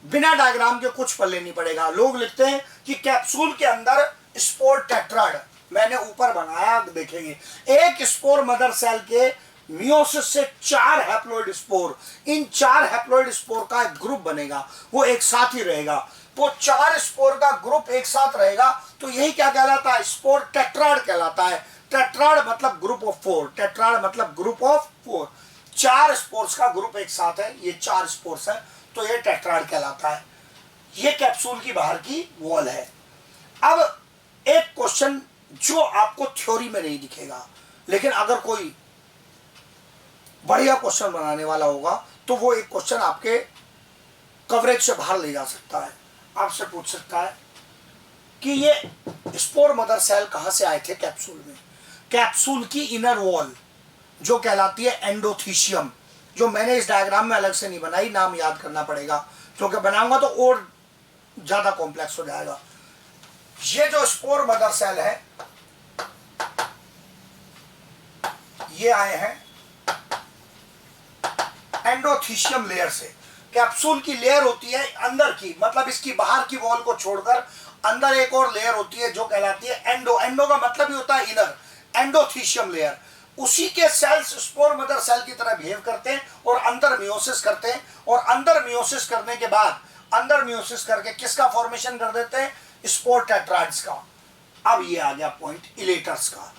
बिना डायग्राम के कुछ पल्ले नहीं पड़ेगा। लोग लिखते हैं कि कैप्सूल के अंदर स्पोर टेट्राड, मैंने ऊपर बनाया, देखेंगे। एक स्पोर मदर सेल के मियोसिस से 4 हैप्लॉइड स्पोर, इन 4 हैप्लॉइड स्पोर का एक ग्रुप बनेगा, वो एक साथ ही रहेगा। वो 4 स्पोर का ग्रुप एक साथ रहेगा तो यही क्या कहलाता है? स्पोर टेट्राड कहलाता है। टेट्राड मतलब ग्रुप ऑफ 4, टेट्राड मतलब ग्रुप ऑफ 4। 4 स्पोर्स का ग्रुप एक साथ है, ये 4 स्पोर्स है तो ये टेट्राड कहलाता है। ये कैप्सूल की बाहर की वॉल है। अब एक क्वेश्चन जो आपको थ्योरी में नहीं दिखेगा, लेकिन अगर कोई बढ़िया क्वेश्चन बनाने वाला होगा तो वो एक क्वेश्चन आपके कवरेज से बाहर ले जा सकता है। आपसे पूछ सकता है कि ये स्पोर मदर सेल कहां से आए थे कैप्सूल में? कैप्सूल की इनर वॉल जो कहलाती है एंडोथीशियम, जो मैंने इस डायग्राम में अलग से नहीं बनाई, नाम याद करना पड़ेगा क्योंकि बनाऊंगा तो और ज्यादा कॉम्प्लेक्स हो जाएगा। ये जो स्पोर मदर सेल है ये आए हैं एंडोथीशियम लेयर से। कैप्सूल की लेयर होती है अंदर की, मतलब इसकी बाहर की वॉल को छोड़कर अंदर एक और लेयर होती है जो कहलाती है एंडो। एंडो का मतलब ही होता है इनर, एंडोथीशियम लेयर। उसी के सेल्स स्पोर मदर सेल की तरह बिहेव करते हैं और अंदर मियोसिस करते हैं, और अंदर मियोसिस करने के बाद अंदर मियोसिस करके किसका फॉर्मेशन कर देते हैं? स्पोर टेट्राइड्स का। अब ये आ गया पॉइंट इलेटर्स का।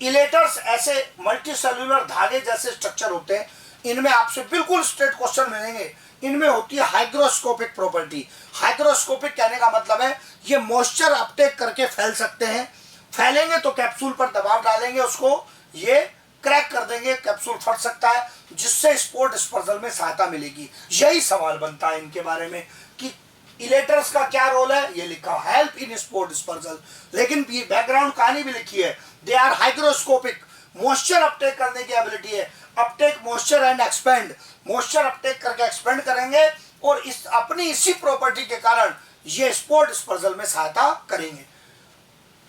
इलेटर्स ऐसे मल्टीसेल्यूलर धागे जैसे स्ट्रक्चर होते हैं, इनमें आपसे बिल्कुल स्ट्रेट क्वेश्चन मिलेंगे। इनमें होती है हाइग्रोस्कोपिक प्रॉपर्टी। हाइग्रोस्कोपिक कहने का मतलब है ये मॉइस्चर अपटेक करके फैल सकते हैं। फैलेंगे तो कैप्सूल पर दबाव डालेंगे, उसको ये क्रैक कर देंगे, कैप्सूल फट सकता है, जिससे स्पोर डिस्पर्सल में सहायता मिलेगी। यही सवाल बनता है इनके बारे में कि इलेटर्स का क्या रोल है। ये लिखा हेल्प इन स्पोर डिस्पर्सल, लेकिन बैकग्राउंड कहानी भी लिखी है। They are hygroscopic, moisture uptake करने की एबिलिटी है। Uptake moisture and expand, moisture uptake करके एक्सपेंड करेंगे और इस अपनी इसी प्रॉपर्टी के कारण ये स्पोर डिस्पर्सल में सहायता करेंगे।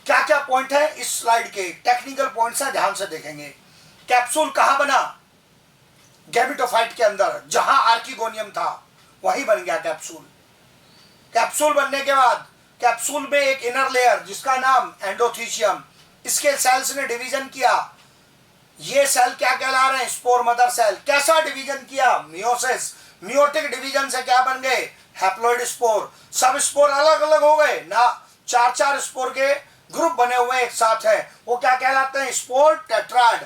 क्या क्या पॉइंट है इस स्लाइड के, टेक्निकल पॉइंट्स है, ध्यान से देखेंगे। कैप्सूल कहां बना? गैमेटोफाइट के अंदर, जहां आर्किगोनियम था वहीं बन गया कैप्सूल। कैप्सूल बनने के बाद कैप्सूल में एक इनर लेयर जिसका नाम एंडोथीशियम, इसके सेल्स ने डिवीजन किया। ये सेल क्या कहला रहे हैं? Spore mother cell. कैसा डिवीजन किया? मियोसिस। मियोटिक डिवीजन से क्या बन गए? Haploid spore. सब स्पोर अलग अलग हो गए ना, चार चार स्पोर के ग्रुप बने हुए एक साथ है, वो क्या कहलाते हैं? Spore tetrad.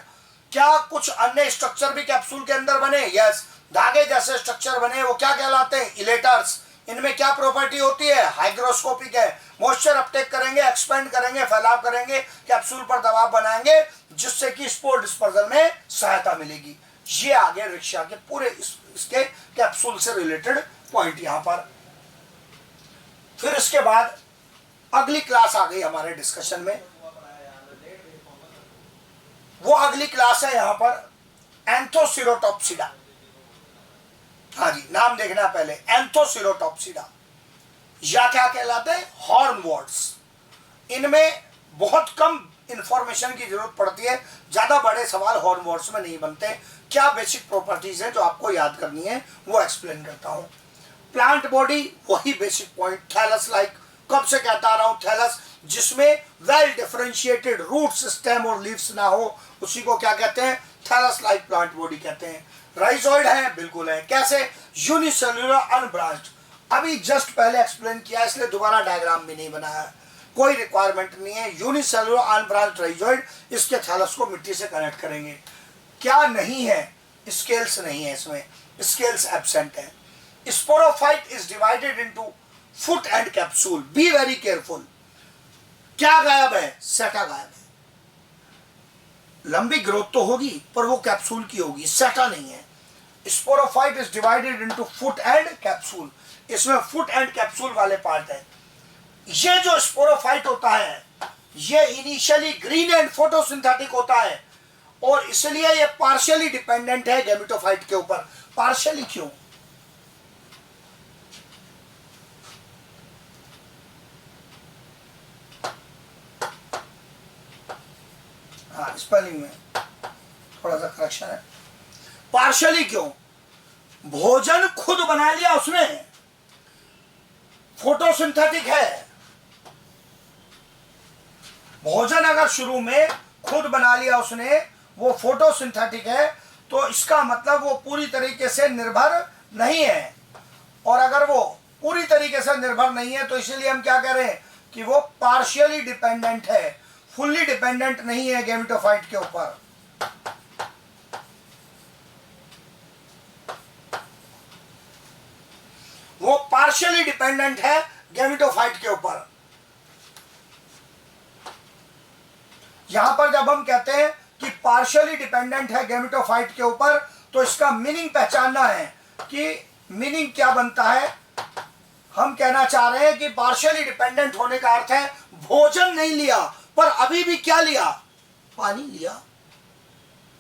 क्या कुछ अन्य स्ट्रक्चर भी कैप्सूल के अंदर बने? यस, धागे जैसे स्ट्रक्चर बने, वो क्या कहलाते हैं? इलेटर्स। इनमें क्या प्रॉपर्टी होती है? हाइग्रोस्कोपिक है। मॉइस्चर अपटेक करेंगे, एक्सपेंड करेंगे, फैलाव करेंगे, कैप्सूल पर दबाव बनाएंगे, जिससे कि स्पोर डिस्पर्सल में सहायता मिलेगी। ये आगे रिक्शा के पूरे इसके कैप्सूल से रिलेटेड पॉइंट यहां पर। फिर इसके बाद अगली क्लास आ गई हमारे डिस्कशन में। वो अगली क्लास है यहां पर एंथोसिरोटॉप्सिडा। हाँ जी, नाम देखना पहले, एंथोसिरोटॉप्सिडा या क्या कहलाते हैं? हॉर्नवॉर्ट्स। इनमें बहुत कम इंफॉर्मेशन की जरूरत पड़ती है, ज्यादा बड़े सवाल हॉर्नवॉर्ट्स में नहीं बनते। क्या बेसिक प्रॉपर्टीज है जो आपको याद करनी है वो एक्सप्लेन करता हूं। प्लांट बॉडी, वही बेसिक पॉइंट, थैलस लाइक। कब से कहता आ रहा हूं थैलस? जिसमें वेल डिफरेंशिएटेड रूट्स, स्टेम और लीव्स ना हो, उसी को क्या कहते हैं? थैलस लाइक प्लांट बॉडी कहते हैं। राइजोइड है, बिल्कुल है। कैसे? Unicellular unbranched. अभी जस्ट पहले एक्सप्लेन किया, इसलिए दोबारा डायग्राम भी नहीं बनाया, कोई रिक्वायरमेंट नहीं है। यूनिसेल्युलर अनब्रांच्ड राइजोइड, इसके थैलस को मिट्टी से कनेक्ट करेंगे। क्या नहीं है? स्केल्स नहीं है, इसमें स्केल्स एब्सेंट है। Sporophyte is divided into foot and capsule. Be very careful. क्या गायब है? सेटा गायब है। लंबी ग्रोथ तो होगी पर वो कैप्सूल की होगी, सेटा नहीं है। Sporophyte is divided into foot and capsule. इसमें फुट एंड कैप्सूल वाले पार्ट है। ये जो स्पोरोफाइट होता है ये इनिशियली ग्रीन एंड फोटोसिंथेटिक होता है, और इसलिए ये पार्शियली डिपेंडेंट है गैमेटोफाइट के ऊपर। पार्शियली क्यों? हाँ, स्पेलिंग में थोड़ा सा करेक्शन है। पार्शियली क्यों? भोजन खुद बना लिया उसने, फोटोसिंथेटिक है। भोजन अगर शुरू में खुद बना लिया उसने, वो फोटोसिंथेटिक है, तो इसका मतलब वो पूरी तरीके से निर्भर नहीं है। और अगर वो पूरी तरीके से निर्भर नहीं है तो इसलिए हम क्या कह रहे हैं कि वो पार्शियली डिपेंडेंट है, फुल्ली डिपेंडेंट नहीं है गैमेटोफाइट के ऊपर। वो पार्शियली डिपेंडेंट है गैमेटोफाइट के ऊपर। यहां पर जब हम कहते हैं कि पार्शियली डिपेंडेंट है गैमेटोफाइट के ऊपर, तो इसका मीनिंग पहचानना है कि मीनिंग क्या बनता है। हम कहना चाह रहे हैं कि पार्शियली डिपेंडेंट होने का अर्थ है भोजन नहीं लिया पर अभी भी क्या लिया? पानी लिया,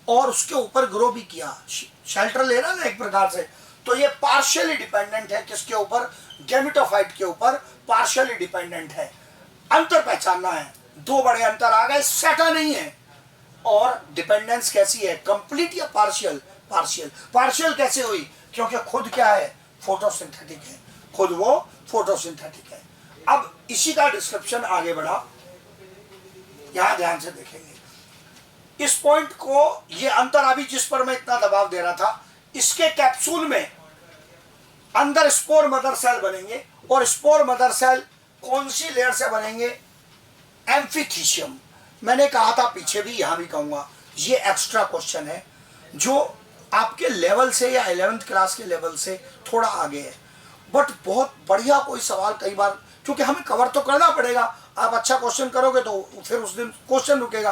और उसके ऊपर ग्रो भी किया, शेल्टर लेना ना एक प्रकार से। तो ये पार्शियली डिपेंडेंट है किसके ऊपर? गैमेटोफाइट के ऊपर पार्शियली डिपेंडेंट है। अंतर पहचानना है, दो बड़े अंतर आ गए, सेटा नहीं है। और डिपेंडेंस कैसी है? कंप्लीट या पार्शियल? पार्शियल। पार्शियल कैसे हुई? क्योंकि खुद क्या है? फोटोसिंथेटिक है, खुद वो फोटोसिंथेटिक है। अब इसी का डिस्क्रिप्शन आगे बढ़ा, यहां ध्यान से देखेंगे। इस पॉइंट को, ये अंतर अभी जिस पर मैं इतना दबाव दे रहा था, इसके कैप्सूल में अंदर स्पोर मदर सेल बनेंगे, और स्पोर मदर सेल कौन सी लेयर से बनेंगे? एम्फीथीशियम। मैंने कहा था पीछे भी, यहां भी कहूंगा, ये एक्स्ट्रा क्वेश्चन है जो आपके लेवल से या 11th क्लास के लेवल से थोड़ा आगे है, बट बहुत बढ़िया कोई सवाल कई बार, क्योंकि हमें कवर तो करना पड़ेगा। आप अच्छा क्वेश्चन करोगे तो फिर उस दिन क्वेश्चन रुकेगा,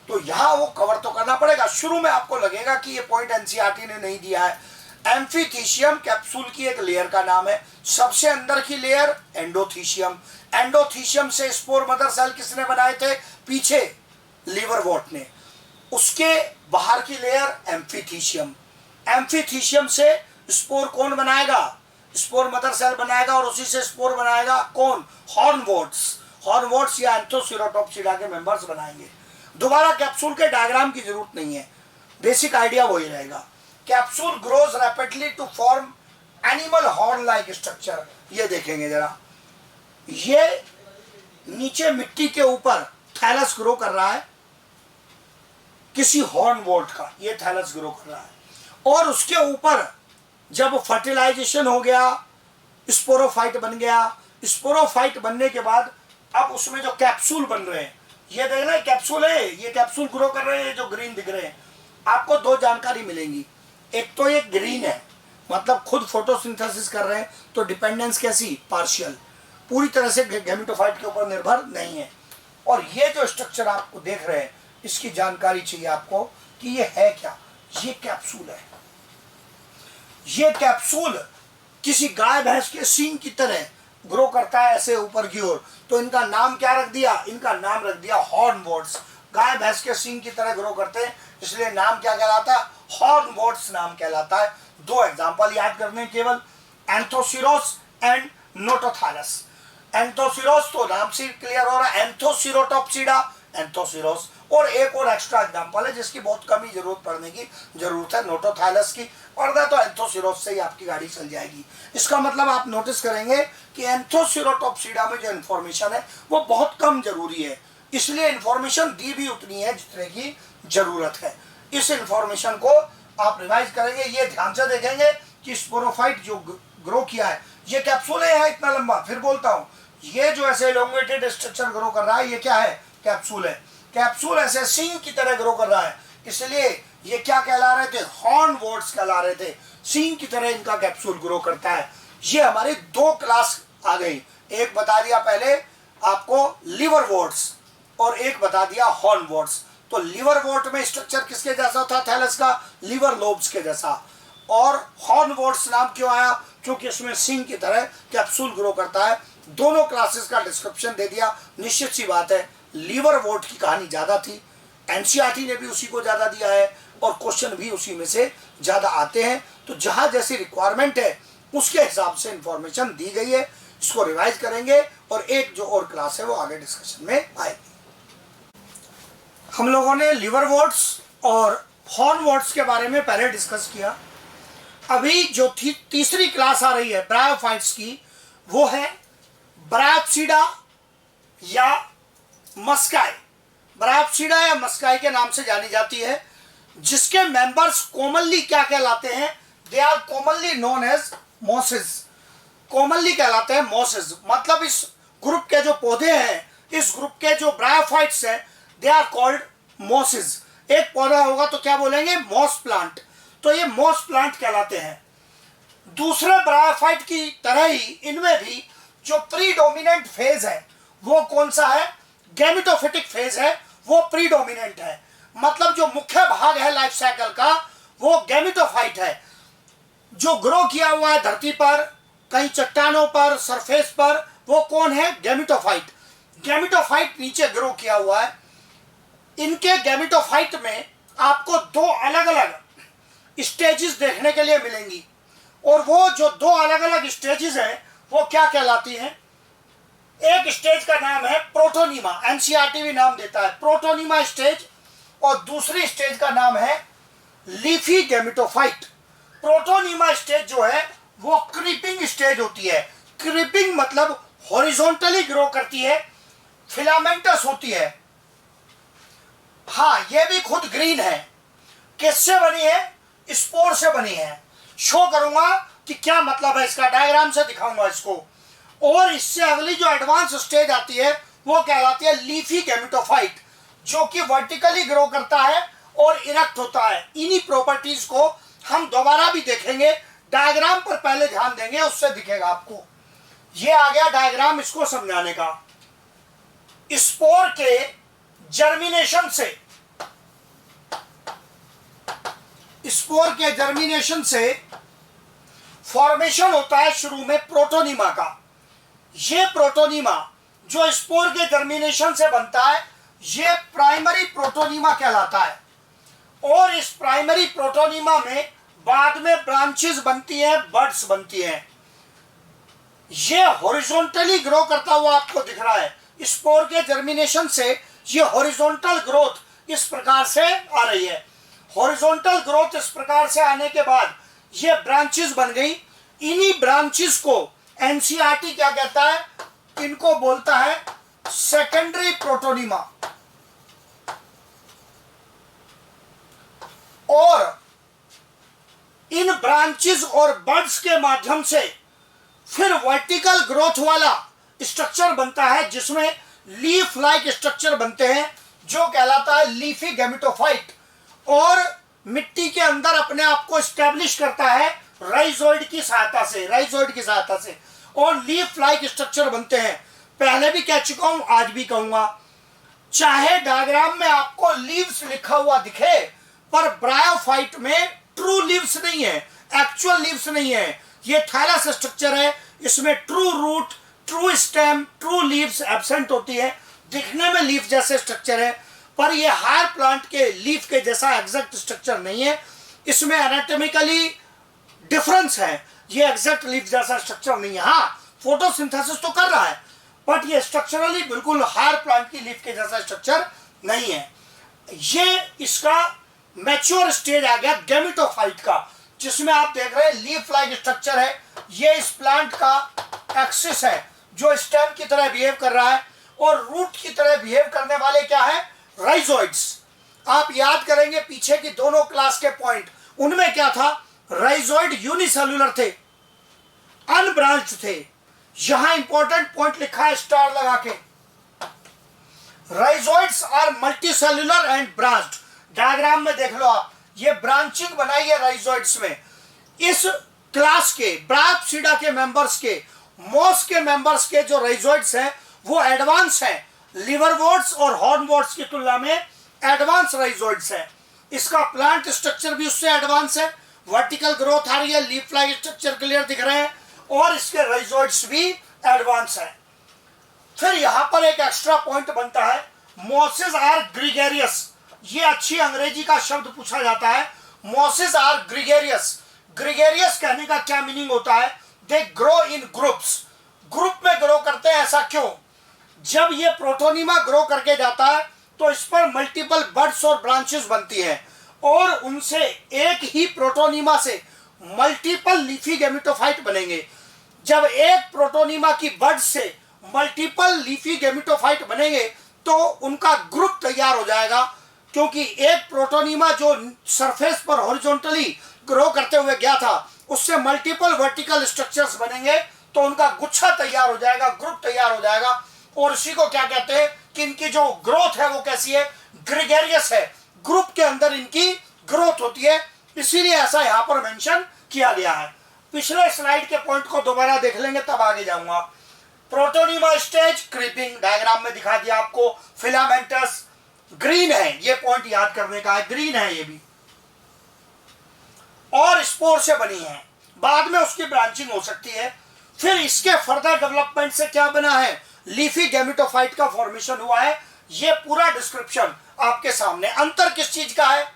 तो यहाँ वो कवर तो करना पड़ेगा। शुरू में आपको लगेगा कि ये पॉइंट एनसीईआरटी ने नहीं दिया है। एम्फीथीशियम कैप्सूल की एक लेयर का नाम है। सबसे अंदर की लेयर एंडोथीशियम। एंडोथीशियम से स्पोर मदर सेल किसने बनाए थे? पीछे लिवरवॉर्ट ने। उसके बाहर की लेयर एम्फीथीशियम। एम्फीथीशियम से स्पोर कौन बनाएगा? स्पोर मदर सेल बनाएगा, और उसी से स्पोर बनाएगा कौन? हॉर्नवोर्ट्स। हॉर्नवोर्ट्स या एंथोसिरोटोप्सिडा के मेंबर्स बनाएंगे। दोबारा कैप्सूल के डायग्राम की जरूरत नहीं है, बेसिक आइडिया वही रहेगा। Capsule grows rapidly to form animal horn like structure. ये देखेंगे जरा, ये नीचे मिट्टी के ऊपर थैलस ग्रो कर रहा है, किसी हॉर्न वोल्ट का ये थैलस ग्रो कर रहा है, और उसके ऊपर जब फर्टिलाइजेशन हो गया, स्पोरोफाइट बन गया। स्पोरोफाइट बनने के बाद अब उसमें जो कैप्सूल बन रहे हैं, ये देखना कैप्सूल है, ये कैप्सूल ग्रो कर रहे हैं, जो ग्रीन दिख रहे हैं। आपको दो जानकारी मिलेंगी, एक तो ये ग्रीन है, मतलब खुद फोटोसिंथेसिस कर रहे हैं, तो डिपेंडेंस कैसी? पार्शियल, पूरी तरह से गैमेटोफाइट के ऊपर निर्भर नहीं है। और ये जो स्ट्रक्चर आपको देख रहे हैं, इसकी जानकारी चाहिए आपको कि ये है क्या। ये कैप्सूल है। ये कैप्सूल किसी गाय भैंस के सींग की तरह ग्रो करता है ऐसे ऊपर की ओर, तो इनका नाम क्या रख दिया? इनका नाम रख दिया हॉर्नवोर्ट्स। गाय भैंस के सींग की तरह ग्रो करते हैं, इसलिए नाम क्या कहलाता है? हॉर्नवोर्ट्स नाम कहलाता है। दो एग्जांपल याद करने केवल, एंथोसिरोस एंड नोटोथालस। एंथोसिरोस तो नाम से क्लियर हो रहा है, एंथोसिरोटोप्सिडा, एंथोसिरोस। और एक और एक्स्ट्रा एग्जांपल है जिसकी बहुत कम ही जरूरत पड़ने की जरूरत है, नोटोथाइलस की, वरना तो एंथोसिरोस से ही आपकी गाड़ी चल जाएगी। इसका मतलब आप नोटिस करेंगे कि एंथोसिरोटोप्सिडा में जो इन्फॉर्मेशन है वो बहुत कम जरूरी है, इसलिए इन्फॉर्मेशन दी भी उतनी है जितने की जरूरत है। इस इन्फॉर्मेशन को आप रिवाइज करेंगे, ये ध्यान से देखेंगे कि स्पोरोफाइट जो ग्रो किया है, ये कैप्सूल है इतना लंबा। फिर बोलता हूँ, ये जो ऐसे एलोंगेटेड स्ट्रक्चर ग्रो कर रहा है, ये क्या है? कैप्सूल है। कैप्सूल ऐसे सींग की तरह ग्रो कर रहा है, इसलिए ये क्या कहला रहे थे? हॉर्नवोर्ट्स कहला रहे थे। सींग की तरह इनका कैप्सूल ग्रो करता है। ये हमारी दो क्लास आ गई, एक बता दिया पहले आपको लिवरवोर्ट्स, और एक बता दिया हॉर्नवोर्ट्स। तो लिवरवोर्ट में स्ट्रक्चर किसके जैसा था थैलस का? लिवर लोब्स के जैसा। और हॉर्नवोर्ट्स नाम क्यों आया? क्योंकि इसमें सींग की तरह कैप्सूल ग्रो करता है। दोनों क्लासेस का डिस्क्रिप्शन दे दिया। निश्चित सी बात है, लिवरवोर्ट की कहानी ज्यादा थी, एनसीईआरटी ने भी उसी को ज्यादा दिया है, और क्वेश्चन भी उसी में से ज्यादा आते हैं। तो जहां जैसी रिक्वायरमेंट है उसके हिसाब से इंफॉर्मेशन दी गई है। इसको रिवाइज करेंगे, और एक जो और क्लास है वो आगे डिस्कशन में आएगी। हम लोगों ने लिवरवोर्ट्स और हॉर्नवोर्ट्स के बारे में पहले डिस्कस किया। अभी जो तीसरी क्लास आ रही है ब्रायोफाइट्स की, वो है ब्रायोप्सिडा या मस्काई। ब्रायोप्सिडा या मस्काई के नाम से जानी जाती है, जिसके मेंबर्स कॉमनली क्या कहलाते हैं? They are commonly known as mosses. Commonly कहलाते हैं मॉसेस, मतलब इस ग्रुप के जो पौधे हैं, इस ग्रुप के जो ब्रायोफाइट्स हैं, दे आर कॉल्ड मॉसेस। एक पौधा होगा तो क्या बोलेंगे? Moss plant. तो ये मॉस प्लांट कहलाते हैं। दूसरे ब्रायोफाइट की तरह ही इनमें भी जो प्रीडोमिनेंट फेज है वो कौन सा है? गैमेटोफिटिक फेज है, वो प्रीडोमिनेंट है। मतलब जो मुख्य भाग है लाइफ साइकिल का वो गैमेटोफाइट है, जो ग्रो किया हुआ है धरती पर, कहीं चट्टानों पर, सरफेस पर, वो कौन है? गैमेटोफाइट। गैमेटोफाइट नीचे ग्रो किया हुआ है। इनके गैमेटोफाइट में आपको दो अलग अलग स्टेजेस देखने के लिए मिलेंगी, और वो जो दो अलग अलग स्टेजेस हैं वो क्या कहलाती हैं? एक स्टेज का नाम है प्रोटोनीमा, एनसीईआरटी भी नाम देता है प्रोटोनीमा स्टेज, और दूसरी स्टेज का नाम है लीफी गैमेटोफाइट। प्रोटोनीमा स्टेज जो है वो क्रीपिंग स्टेज होती है। क्रीपिंग मतलब हॉरिजॉन्टली ग्रो करती है, फिलामेंटस होती है, हाँ, ये भी खुद ग्रीन है। किससे बनी है? स्पोर से बनी है। शो करूंगा कि क्या मतलब है इसका, डायग्राम से दिखाऊंगा इसको। और इससे अगली जो एडवांस स्टेज आती है वो कहलाती है लीफी गैमेटोफाइट, जो कि वर्टिकली ग्रो करता है और इरेक्ट होता है। इन्हीं प्रॉपर्टीज को हम दोबारा भी देखेंगे, डायग्राम पर पहले ध्यान देंगे, उससे दिखेगा आपको। ये आ गया डायग्राम इसको समझाने का। स्पोर के जर्मिनेशन से, स्पोर के जर्मिनेशन से फॉर्मेशन होता है शुरू में प्रोटोनिमा का। ये प्रोटोनिमा जो स्पोर के जर्मिनेशन से बनता है, ये प्राइमरी प्रोटोनिमा कहलाता है। और इस प्राइमरी प्रोटोनिमा में बाद में ब्रांचेस बनती हैं, बड्स बनती हैं। ये हॉरिजॉन्टली ग्रो करता हुआ आपको दिख रहा है। स्पोर के जर्मिनेशन से ये हॉरिजॉन्टल ग्रोथ इस प्रकार से आ रही है। हॉरिजॉन्टल ग्रोथ इस प्रकार से आने के बाद ये ब्रांचेस बन गई। इन्हीं ब्रांचेस को एनसीईआरटी क्या कहता है? इनको बोलता है सेकेंडरी प्रोटोनिमा। और इन ब्रांचेस और बड्स के माध्यम से फिर वर्टिकल ग्रोथ वाला स्ट्रक्चर बनता है, जिसमें लीफ लाइक स्ट्रक्चर बनते हैं, जो कहलाता है लीफी गैमेटोफाइट। और मिट्टी के अंदर अपने आप को स्टैब्लिश करता है राइजोइड की सहायता से, राइजोइड की सहायता से, और लीफ लाइक स्ट्रक्चर बनते हैं। पहले भी कह चुका हूं, आज भी कहूंगा, चाहे डायग्राम में आपको लीव्स लिखा हुआ दिखे, पर ब्रायोफाइट में ट्रू लीव्स नहीं है, एक्चुअल लीव्स नहीं है। ये थैलस स्ट्रक्चर है, इसमें true root, true stem, true leaves absent होती है। दिखने में लीफ जैसे स्ट्रक्चर है, पर ये हायर प्लांट के लीफ के जैसा एग्जैक्ट स्ट्रक्चर नहीं है। इसमें एनाटॉमिकली डिफरेंस है, ये एग्जैक्ट लीफ जैसा स्ट्रक्चर नहीं है। हाँ, फोटोसिंथेसिस तो कर रहा है, बट ये स्ट्रक्चरली बिल्कुल हायर प्लांट की लीफ के जैसा स्ट्रक्चर नहीं है। ये इसका मैच्योर स्टेज आ गया गैमेटोफाइट का, जिसमें आप देख रहे हैं लीफ लाइक स्ट्रक्चर है। ये इस प्लांट का एक्सिस है जो स्टेम की तरह बिहेव कर रहा है, और रूट की तरह बिहेव करने वाले क्या है? राइजोइड्स। आप याद करेंगे पीछे की दोनों क्लास के पॉइंट, उनमें क्या था? राइजोइड यूनिसेल्युलर थे, अनब्रांच्ड थे। यहां इंपॉर्टेंट पॉइंट लिखा है स्टार लगा के, rhizoids are multicellular and branched. Diagram में देख लो आप, ये ब्रांचिंग बनाई है राइजोइड्स में। इस क्लास के ब्रायोप्सिडा के मेंबर्स के, मॉस के मेंबर्स के जो राइजोइड्स हैं वो एडवांस हैं, लिवरवोर्ट्स और हॉर्नवोर्ट्स की तुलना में एडवांस राइजोइड्स हैं। इसका प्लांट स्ट्रक्चर भी उससे एडवांस है, वर्टिकल ग्रोथ आ रही है, लीफ लाइक स्ट्रक्चर क्लियर दिख रहे हैं, और इसके राइजोइड्स भी एडवांस हैं। फिर यहां पर एक एक्स्ट्रा पॉइंट बनता है, मॉसेस आर ग्रीगेरियस। ये अच्छी अंग्रेजी का शब्द पूछा जाता है, मॉसेस आर ग्रीगेरियस। ग्रीगेरियस कहने का क्या मीनिंग होता है? They grow in groups, group में ग्रो करते हैं। ऐसा क्यों? जब ये प्रोटोनिमा ग्रो करके जाता है तो इस पर मल्टीपल बड्स और ब्रांचेस बनती हैं, और उनसे एक ही प्रोटोनिमा से मल्टीपल लीफी गैमेटोफाइट बनेंगे। जब एक प्रोटोनिमा की बड से मल्टीपल लीफी गैमेटोफाइट बनेंगे तो उनका ग्रुप तैयार हो जाएगा, क्योंकि एक प्रोटोनिमा जो सरफेस पर हॉरिजॉन्टली ग्रो करते हुए गया था, उससे मल्टीपल वर्टिकल स्ट्रक्चर्स बनेंगे, तो उनका गुच्छा तैयार हो जाएगा, ग्रुप तैयार हो जाएगा। और इसी को क्या कहते हैं कि इनकी जो ग्रोथ है वो कैसी है? ग्रेगेरियस है, ग्रुप के अंदर इनकी ग्रोथ होती है, इसीलिए ऐसा यहां पर मेंशन किया गया है। पिछले स्लाइड के पॉइंट को दोबारा देख लेंगे तब आगे जाऊंगा। प्रोटोनिमा स्टेज क्रीपिंग, डायग्राम में दिखा दिया आपको। फिलामेंटस ग्रीन है, ये पॉइंट याद करने का है, ग्रीन है ये भी, और स्पोर से बनी है, बाद में उसकी ब्रांचिंग हो सकती है। फिर इसके फर्दर डेवलपमेंट से क्या बना है? लीफी गैमेटोफाइट का फॉर्मेशन हुआ है। ये पूरा डिस्क्रिप्शन आपके सामने। अंतर किस चीज का है?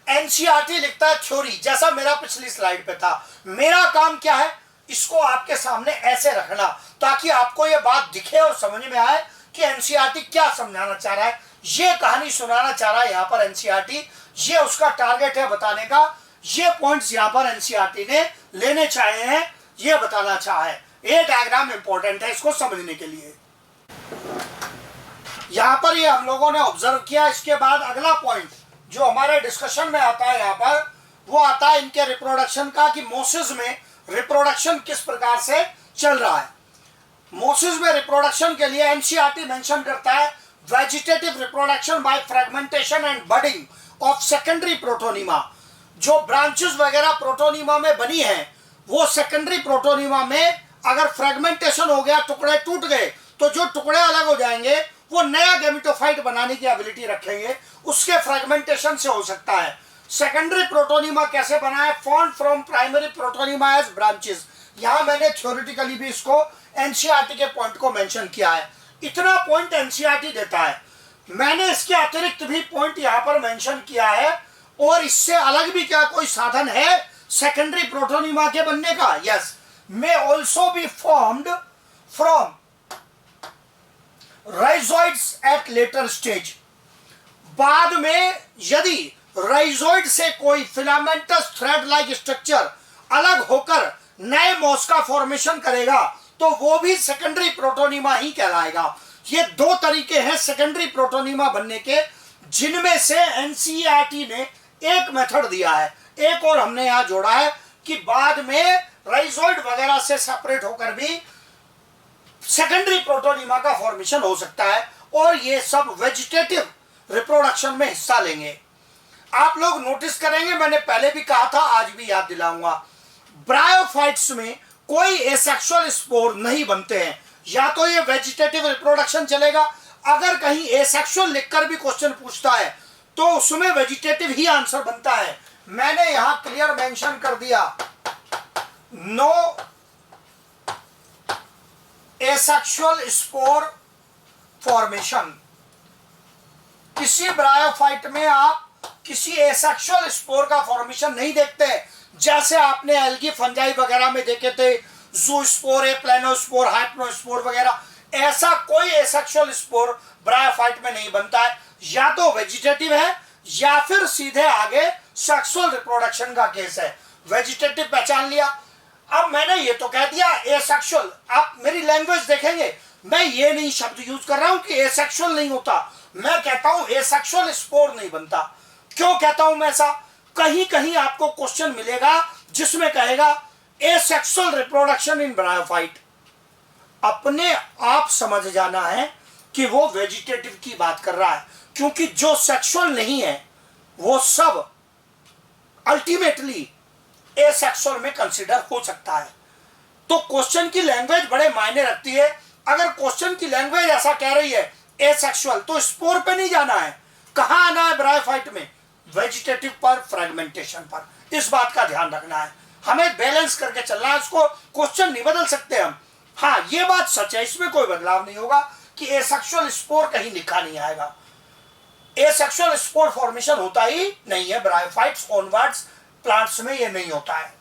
एनसीईआरटी लिखता है थ्योरी, जैसा मेरा पिछली स्लाइड पे था। मेरा काम क्या है? इसको आपके सामने ऐसे रखना, ताकि आपको ये बात दिखे और समझ में आए कि एनसीईआरटी क्या समझाना चाह रहा है, ये कहानी सुनाना चाह रहा है यहाँ पर एनसीईआरटी। ये उसका टारगेट है बताने का। ये पॉइंट्स यहाँ पर एनसीईआरटी ने लेने चाहे हैं, ये बताना चाहा है। ये डायग्राम इंपॉर्टेंट है इसको समझने के लिए। यहाँ पर ये हम लोगों ने ऑब्जर्व किया। इसके बाद अगला पॉइंट जो हमारे डिस्कशन में आता है यहाँ पर, वो आता है इनके रिप्रोडक्शन का, कि मोसिस में रिप्रोडक्शन किस प्रकार से चल रहा है। मोसिस में रिप्रोडक्शन के लिए एनसीईआरटी मेंशन करता है vegetative reproduction by fragmentation and budding of secondary protonema. जो ब्रांचेस वगैरह प्रोटोनिमा में बनी है, वो सेकेंडरी प्रोटोनिमा में अगर फ्रेगमेंटेशन हो गया, टुकड़े टूट गए, तो जो टुकड़े अलग हो जाएंगे वो नया गैमेटोफाइट बनाने की एबिलिटी रखेंगे, उसके फ्रेगमेंटेशन से हो सकता है। सेकेंडरी प्रोटोनिमा कैसे बना है? Form from primary protonema as branches. यहां मैंने थ्योरेटिकली भी इसको एनसीईआरटी के पॉइंट को मेंशन किया है। इतना पॉइंट एनसीईआरटी देता है, मैंने इसके अतिरिक्त भी पॉइंट यहां पर मेंशन किया है। और इससे अलग भी क्या कोई साधन है सेकेंडरी प्रोटोनिमा के बनने का? Yes, may also be formed from rhizoids at later stage. बाद में यदि राइजोइड से कोई फिलामेंटस थ्रेड लाइक स्ट्रक्चर अलग होकर नए मॉस का फॉर्मेशन करेगा, तो वो भी सेकेंडरी प्रोटोनिमा ही कहलाएगा। ये दो तरीके हैं सेकेंडरी प्रोटोनिमा बनने के, जिनमें से एनसीईआरटी ने एक मेथड दिया है। एक और हमने यहां जोड़ा है कि बाद में राइजोइड वगैरह से सेपरेट होकर भी सेकेंडरी प्रोटोनिमा का फॉर्मेशन हो सकता है, और ये सब वेजिटेटिव रिप्रोडक्शन में हिस्सा लेंगे। आप लोग नोटिस करेंगे, मैंने पहले भी कहा था, आज भी याद दिलाऊंगा, ब्रायोफाइट्स में कोई एसेक्सुअल स्पोर नहीं बनते हैं। या तो ये वेजिटेटिव रिप्रोडक्शन चलेगा, अगर कहीं एसेक्सुअल लिखकर भी क्वेश्चन पूछता है तो उसमें वेजिटेटिव ही आंसर बनता है। मैंने यहां क्लियर मेंशन कर दिया, नो एसेक्सुअल स्पोर फॉर्मेशन। किसी ब्रायोफाइट में आप किसी एसेक्सुअल स्पोर का फॉर्मेशन नहीं देखते, जैसे आपने एल्गी फंजाई वगैरह में देखे थे, जूस्पोर, प्लेनोस्पोर, हाइप्नोस्पोर वगैरह। ऐसा कोई एसेक्सुअल स्पोर ब्रायोफाइट में नहीं बनता है। या तो वेजिटेटिव है या फिर सीधे आगे सेक्सुअल रिप्रोडक्शन का केस है। वेजिटेटिव पहचान लिया। अब मैंने ये तो कह दिया एसेक्सुअल। आप मेरी लैंग्वेज देखेंगे, मैं ये नहीं शब्द यूज कर रहा हूं कि एसेक्सुअल नहीं होता, मैं कहता हूं एसेक्सुअल स्पोर नहीं बनता। क्यों कहता हूं मैं ऐसा? कहीं कहीं आपको क्वेश्चन मिलेगा जिसमें कहेगा एसेक्सुअल रिप्रोडक्शन इन ब्रायोफाइट। अपने आप समझ जाना है कि वो वेजिटेटिव की बात कर रहा है, क्योंकि जो सेक्सुअल नहीं है वो सब अल्टीमेटली एसेक्सुअल में कंसीडर हो सकता है। तो क्वेश्चन की लैंग्वेज बड़े मायने रखती है। अगर क्वेश्चन की लैंग्वेज ऐसा कह रही है एसेक्सुअल, तो स्पोर पे नहीं जाना है। कहां आना है ब्रायोफाइट में? वेजिटेटिव पर, फ्रेगमेंटेशन पर। इस बात का ध्यान रखना है, हमें बैलेंस करके चलना है। उसको क्वेश्चन नहीं बदल सकते हम। हाँ, ये बात सच है, इसमें कोई बदलाव नहीं होगा कि एसेक्सुअल स्पोर कहीं लिखा नहीं आएगा। एसेक्सुअल स्पोर फॉर्मेशन होता ही नहीं है ब्रायोफाइट्स, ऑनवर्ड्स प्लांट्स में ये नहीं होता है।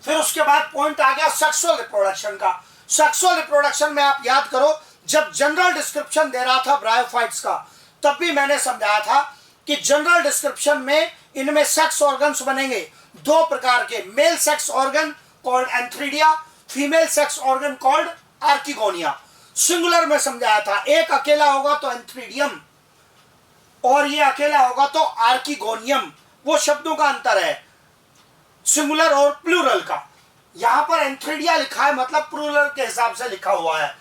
फिर उसके बाद पॉइंट आ गया सेक्सुअल रिप्रोडक्शन का। सेक्सुअल रिप्रोडक्शन में आप याद करो, जब जनरल डिस्क्रिप्शन दे रहा था ब्रायोफाइट्स का, तब भी मैंने समझाया था कि जनरल डिस्क्रिप्शन में इनमें सेक्स ऑर्गन्स बनेंगे दो प्रकार के, mail sex organ called antheridia, female sex organ called archegonia. Singular में समझाया था, एक अकेला होगा तो एंथ्रीडियम और ये अकेला होगा तो आर्किगोनियम। वो शब्दों का अंतर है सिंगुलर और प्लूरल का। यहां पर एंथ्रीडिया लिखा है, मतलब प्लूरल के हिसाब से लिखा हुआ है।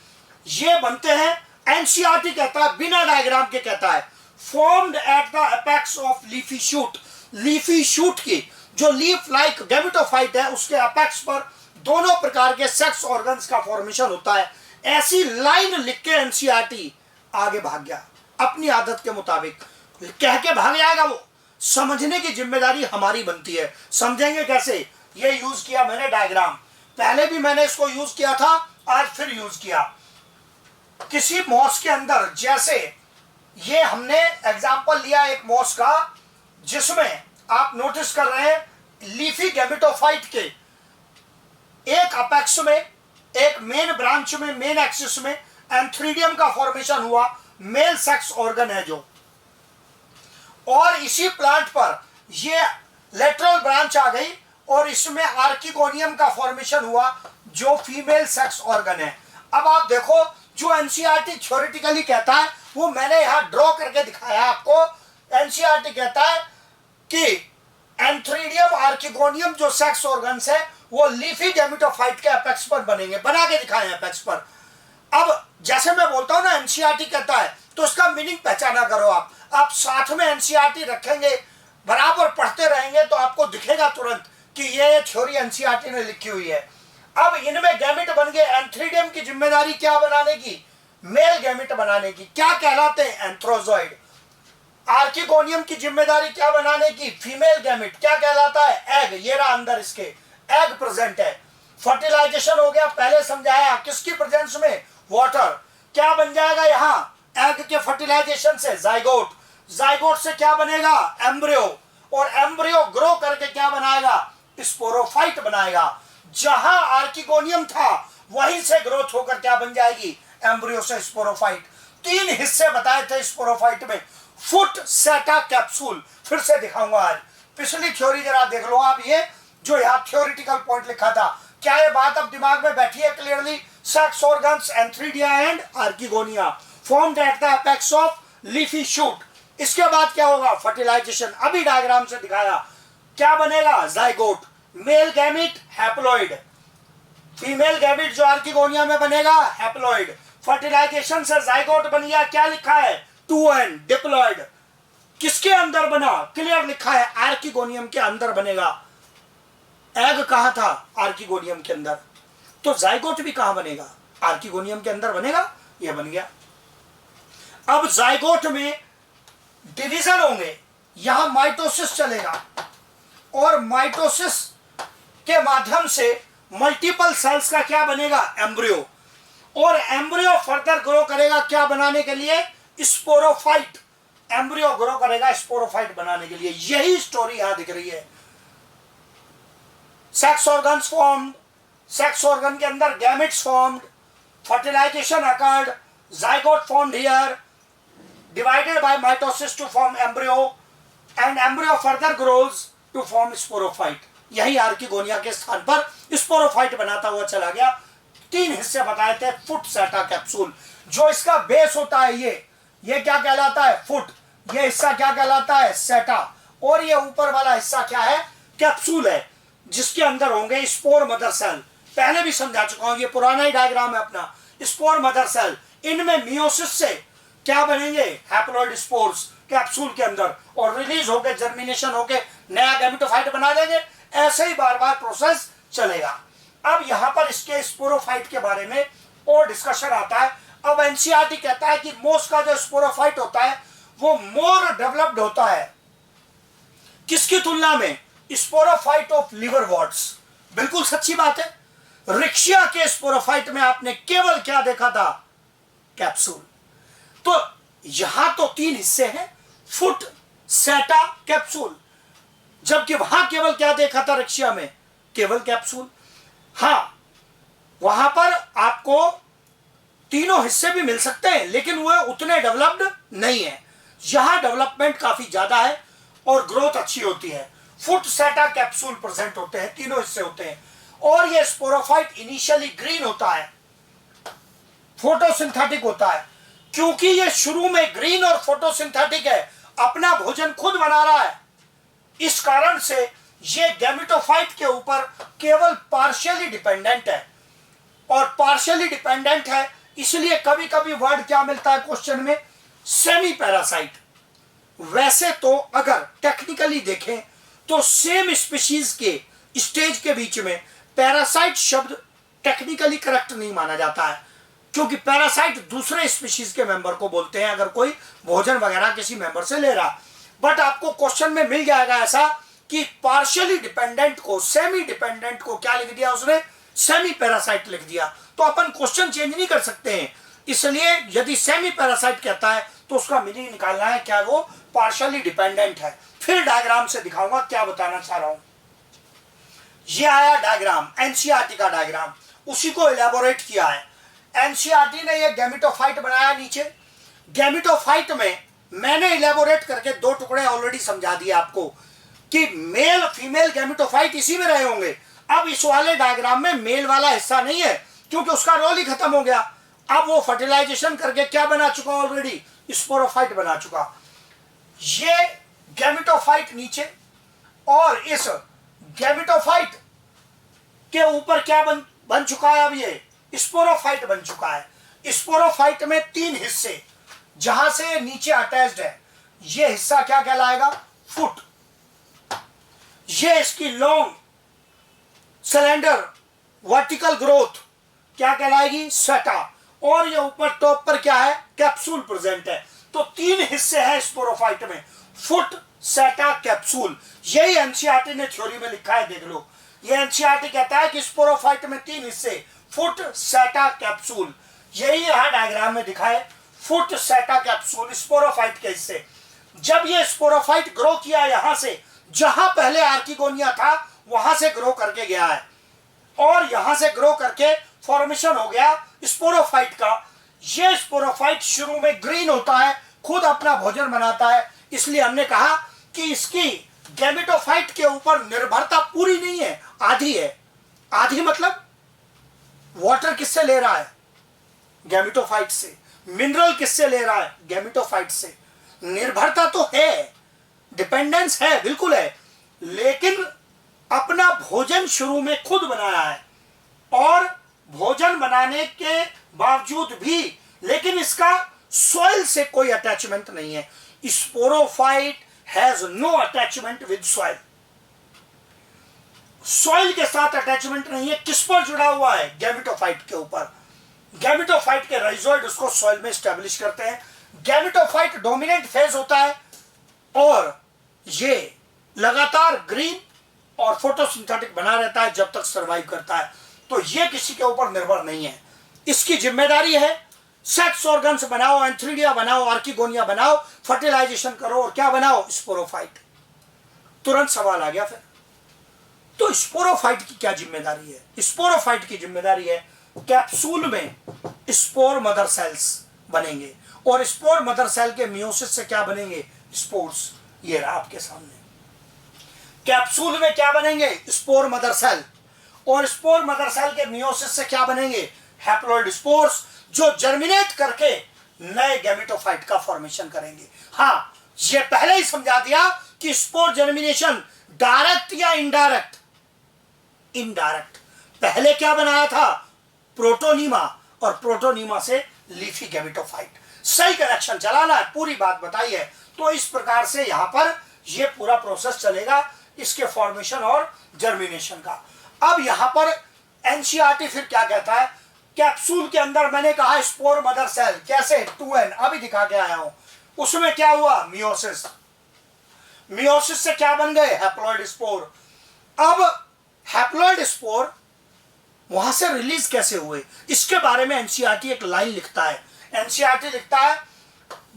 ये बनते हैं, एनसीईआरटी कहता है, बिना डायग्राम के कहता है, formed at the apex of leafy shoot. Leafy shoot की जो लीफ लाइक गैमेटोफाइट है, उसके एपेक्स पर दोनों प्रकार के सेक्स ऑर्गन्स का फॉर्मेशन होता है। ऐसी लाइन लिख के एनसीईआरटी आगे भाग गया अपनी आदत के मुताबिक। कह के भाग जाएगा वो, समझने की जिम्मेदारी हमारी बनती है। समझेंगे कैसे? ये यूज किया मैंने डायग्राम, पहले भी मैंने इसको यूज किया था, आज फिर यूज किया। किसी मॉस के अंदर, जैसे ये हमने एग्जांपल लिया एक मॉस का, जिसमें आप नोटिस कर रहे हैं लीफी गैमेटोफाइट के एक अपेक्स में, एक मेन ब्रांच में, मेन एक्सिस में एंथ्रीडियम का फॉर्मेशन हुआ, मेल सेक्स ऑर्गन है जो। और इसी प्लांट पर ये लेटरल ब्रांच आ गई और इसमें आर्किगोनियम का फॉर्मेशन हुआ जो फीमेल सेक्स ऑर्गन है। अब आप देखो, जो एनसीईआरटी थ्योरेटिकली कहता है वो मैंने यहां ड्रॉ करके दिखाया आपको। एनसीईआरटी कहता है कि एंथ्रीडियम आर्किगोनियम जो सेक्स ऑर्गन्स है वो लीफी गैमेटोफाइट के एपेक्स पर बनेंगे, बना के दिखाए एपेक्स पर। अब जैसे मैं बोलता हूं ना एनसीईआरटी कहता है, तो उसका मीनिंग पहचाना करो। आप साथ में एनसीईआरटी रखेंगे, बराबर पढ़ते रहेंगे तो आपको दिखेगा तुरंत कि ये थ्योरी एनसीईआरटी ने लिखी हुई है। अब इनमें गैमेट बन गए, एंथ्रीडियम की जिम्मेदारी क्या बनाने की? मेल गैमेट बनाने की। क्या कहलाते हैं? एंथ्रोजॉइड। आर्किगोनियम की जिम्मेदारी क्या बनाने की? Female gamete. क्या कहलाता है? एग। ये रहा अंदर इसके एग प्रेजेंट है। फर्टिलाइजेशन हो गया, पहले समझाया, किसकी प्रेजेंस में? वाटर। क्या बन जाएगा यहां एग के फर्टिलाइजेशन से? जाइगोट। जाइगोट से क्या बनेगा? एम्ब्रियो। और एम्ब्रियो ग्रो करके क्या बनाएगा? स्पोरोफाइट बनाएगा। जहां आर्किगोनियम था वहीं से ग्रोथ होकर क्या बन जाएगी? एम्ब्रियो से स्पोरोफाइट। 3 हिस्से बताए थे स्पोरोफाइट में। फुट, सेटा, कैप्सूल। फिर से दिखाऊंगा आज। पिछली थ्योरी जरा देख लो आप, ये जो यहाँ थ्योरेटिकल पॉइंट लिखा था, क्या ये बात अब दिमाग में बैठी है clearly? Sex organs, antheridia and archegonia formed at the apex of leafy shoot. इसके बाद क्या होगा? फर्टिलाइजेशन। अभी डायग्राम से दिखाया। क्या बनेगा? Zygote. Male gamete haploid, female gamete जो आर्किगोनिया में बनेगा हैप्लॉइड। फर्टिलाइजेशन से जाइगोट बन गया। क्या लिखा है? 2n diploid. किसके अंदर बना? क्लियर लिखा है आर्किगोनियम के अंदर बनेगा। एग कहां था? आर्किगोनियम के अंदर। तो जाइगोट भी कहां बनेगा? आर्किगोनियम के अंदर बनेगा। यह बन गया। अब जाइगोट में डिवीजन होंगे, यहां माइटोसिस चलेगा और माइटोसिस के माध्यम से मल्टीपल सेल्स का क्या बनेगा? एम्ब्रियो। और एम्ब्रियो फर्दर ग्रो करेगा क्या बनाने के लिए? स्पोरोफाइट। एम्ब्रियो ग्रो करेगा स्पोरोफाइट बनाने के लिए। यही स्टोरी यहां दिख रही है। Sex organs formed, sex organ के अंदर gametes formed, fertilization occurred, zygote formed here, divided by mitosis to form embryo and embryo further grows to form sporophyte। यही आर्किगोनिया के स्थान पर स्पोरोफाइट बनाता हुआ चला गया। 3 हिस्से बताए थे, फुट, सेटा, कैप्सूल। जो इसका बेस होता है ये क्या कहलाता है? फुट। ये हिस्सा क्या कहलाता है? सेटा। और ये ऊपर वाला हिस्सा क्या है? कैप्सूल है, जिसके अंदर होंगे स्पोर मदर सेल। पहले भी समझा चुका हूं, ये पुराना ही डायग्राम है अपना। स्पोर मदर सेल, इनमें मियोसिस से क्या बनेंगे? हैप्लॉइड स्पोर्स कैप्सूल के अंदर, और रिलीज होके जर्मिनेशन होके नया गैमेटोफाइट बना देंगे। ऐसे ही बार बार प्रोसेस चलेगा। अब यहां पर इसके स्पोरोफाइट के बारे में और डिस्कशन आता है। अब एनसीईआरटी कहता है कि मोस का जो स्पोरोफाइट होता है वो मोर डेवलप्ड होता है। किसकी तुलना में? Sporophyte of liverworts. बिल्कुल सच्ची बात है। रिक्शिया के स्पोरोफाइट में आपने केवल क्या देखा था? कैप्सूल। तो यहां तो 3 हिस्से हैं, फुट, सेटा, कैप्सूल। जबकि वहां केवल क्या देखा था रिक्शिया में? केवल कैप्सूल। हां, वहां पर आपको तीनों हिस्से भी मिल सकते हैं, लेकिन वह उतने डेवलप्ड नहीं है। यहां डेवलपमेंट काफी ज्यादा है और ग्रोथ अच्छी होती है। फुट, सेटा, कैप्सूल प्रेजेंट होते हैं, तीनों हिस्से होते हैं। और यह स्पोरोफाइट इनिशियली ग्रीन होता है, फोटोसिंथेटिक होता है। क्योंकि ये शुरू में ग्रीन और फोटोसिंथेटिक है, अपना भोजन खुद बना रहा है, इस कारण से ये गैमेटोफाइट के ऊपर केवल पार्शियली डिपेंडेंट है। और पार्शियली डिपेंडेंट है इसलिए कभी कभी वर्ड क्या मिलता है क्वेश्चन में? Semi parasite. वैसे तो अगर टेक्निकली देखें तो सेम स्पीशीज के स्टेज के बीच में पैरासाइट शब्द टेक्निकली करेक्ट नहीं माना जाता है, क्योंकि पैरासाइट दूसरे स्पीशीज के मेंबर को बोलते हैं अगर कोई भोजन वगैरह किसी मेंबर से ले रहा। बट आपको क्वेश्चन में मिल जाएगा ऐसा कि पार्शियली डिपेंडेंट को, सेमी डिपेंडेंट को क्या लिख दिया उसने? सेमी पैरासाइट लिख दिया। तो अपन क्वेश्चन चेंज नहीं कर सकते हैं। इसलिए यदि सेमी पैरासाइट कहता है तो उसका मीनिंग निकालना है क्या वो पार्शियली डिपेंडेंट है। फिर डायग्राम से दिखाऊंगा क्या बताना चाह रहा हूं। ये आया डायग्राम, एनसीईआरटी का डायग्राम, उसी को इलेबोरेट किया है। एनसीईआरटी ने ये गैमेटोफाइट बनाया नीचे। गैमेटोफाइट में मैंने इलेबोरेट करके 2 टुकड़े ऑलरेडी समझा दिए आपको कि मेल फीमेल गैमेटोफाइट इसी में रहे होंगे। अब इस वाले डायग्राम में मेल वाला हिस्सा नहीं है, क्योंकि उसका रोल ही खत्म हो गया। अब वो फर्टिलाइजेशन करके क्या बना चुका ऑलरेडी, स्पोरोफाइट बना चुका। ये गैमेटोफाइट नीचे, और इस गैमेटोफाइट के ऊपर क्या बन चुका है, अब ये स्पोरोफाइट बन चुका है। स्पोरोफाइट में 3 हिस्से, जहां से ये नीचे अटैच्ड है, ये हिस्सा क्या कहलाएगा, फुट। ये इसकी लॉन्ग सिलेंडर वर्टिकल ग्रोथ क्या कहलाएगी, सेटा। और ये ऊपर टॉप पर क्या है, कैप्सूल प्रेजेंट है। तो 3 हिस्से हैं स्पोरोफाइट में, फुट, सेटा, कैप्सूल। यही एनसीईआरटी ने थ्योरी में लिखा है, देख लो। ये एनसीईआरटी कहता है कि स्पोरोफाइट में 3 हिस्से, फुट, सेटा, कैप्सूल। यही यहां डायग्राम में दिखा है, फुट, सेटा, कैप्सूल स्पोरोफाइट के हिस्से। जब ये स्पोरोफाइट ग्रो किया यहां से, जहां पहले आर्किगोनिया था वहां से ग्रो करके गया है, और यहां से ग्रो करके फॉर्मेशन हो गया स्पोरोफाइट का। ये स्पोरोफाइट शुरू में ग्रीन होता है, खुद अपना भोजन बनाता है, इसलिए हमने कहा कि इसकी गैमेटोफाइट के ऊपर निर्भरता पूरी नहीं है, आधी है। आधी मतलब वाटर किससे ले रहा है, गैमेटोफाइट से। मिनरल किससे ले रहा है, गैमेटोफाइट से। निर्भरता तो है, डिपेंडेंस है, बिल्कुल है, लेकिन अपना भोजन शुरू में खुद बनाया है। और भोजन बनाने के बावजूद भी लेकिन इसका सॉइल से कोई अटैचमेंट नहीं है। Sporophyte has no attachment with soil. Soil के साथ अटैचमेंट नहीं है। किस पर जुड़ा हुआ है, गैमेटोफाइट के ऊपर। गैमेटोफाइट के राइजोइड उसको सॉइल में स्टैब्लिश करते हैं। गैमेटोफाइट डोमिनेंट फेज होता है, और ये लगातार ग्रीन और फोटोसिंथेटिक बना रहता है जब तक सरवाइव करता है। तो ये किसी के ऊपर निर्भर नहीं है। इसकी जिम्मेदारी है सेक्स ऑर्गन्स बनाओ, एंथ्रीडिया बनाओ, आर्किगोनिया बनाओ, फर्टिलाइजेशन करो, और क्या बनाओ, स्पोरोफाइट। तुरंत सवाल आ गया फिर, तो स्पोरोफाइट की क्या जिम्मेदारी है। स्पोरोफाइट की जिम्मेदारी है कैप्सूल में स्पोर मदर सेल्स बनेंगे, और स्पोर मदर सेल के मियोसिस से क्या बनेंगे, स्पोर्स। ये रहा आपके सामने। कैप्सूल में क्या बनेंगे, स्पोर मदर सेल, और स्पोर मदर सेल के मियोसिस से क्या बनेंगे, हैप्लॉइड स्पोर्स, जो जर्मिनेट करके नए गैमेटोफाइट का फॉर्मेशन करेंगे। हाँ, ये पहले ही समझा दिया कि स्पोर जर्मिनेशन डायरेक्ट या इनडायरेक्ट। इनडायरेक्ट। पहले क्या बनाया था, प्रोटोनीमा, और प्रोटोनीमा से लीफी गैमेटोफाइट। सही कनेक्शन चलाना है, पूरी बात बताई है। तो इस प्रकार से यहां पर यह पूरा प्रोसेस चलेगा, इसके फॉर्मेशन और जर्मिनेशन का। अब यहां पर एनसीईआरटी फिर क्या कहता है, कैप्सूल के अंदर मैंने कहा स्पोर मदर सेल, कैसे, 2n, अभी दिखा के आया हूं। उसमें क्या हुआ, मियोसिस। मियोसिस से क्या बन गए, हैप्लॉइड स्पोर। अब हैप्लॉइड स्पोर वहां से रिलीज कैसे हुए, इसके बारे में एनसीईआरटी एक लाइन लिखता है। एनसीईआरटी लिखता है,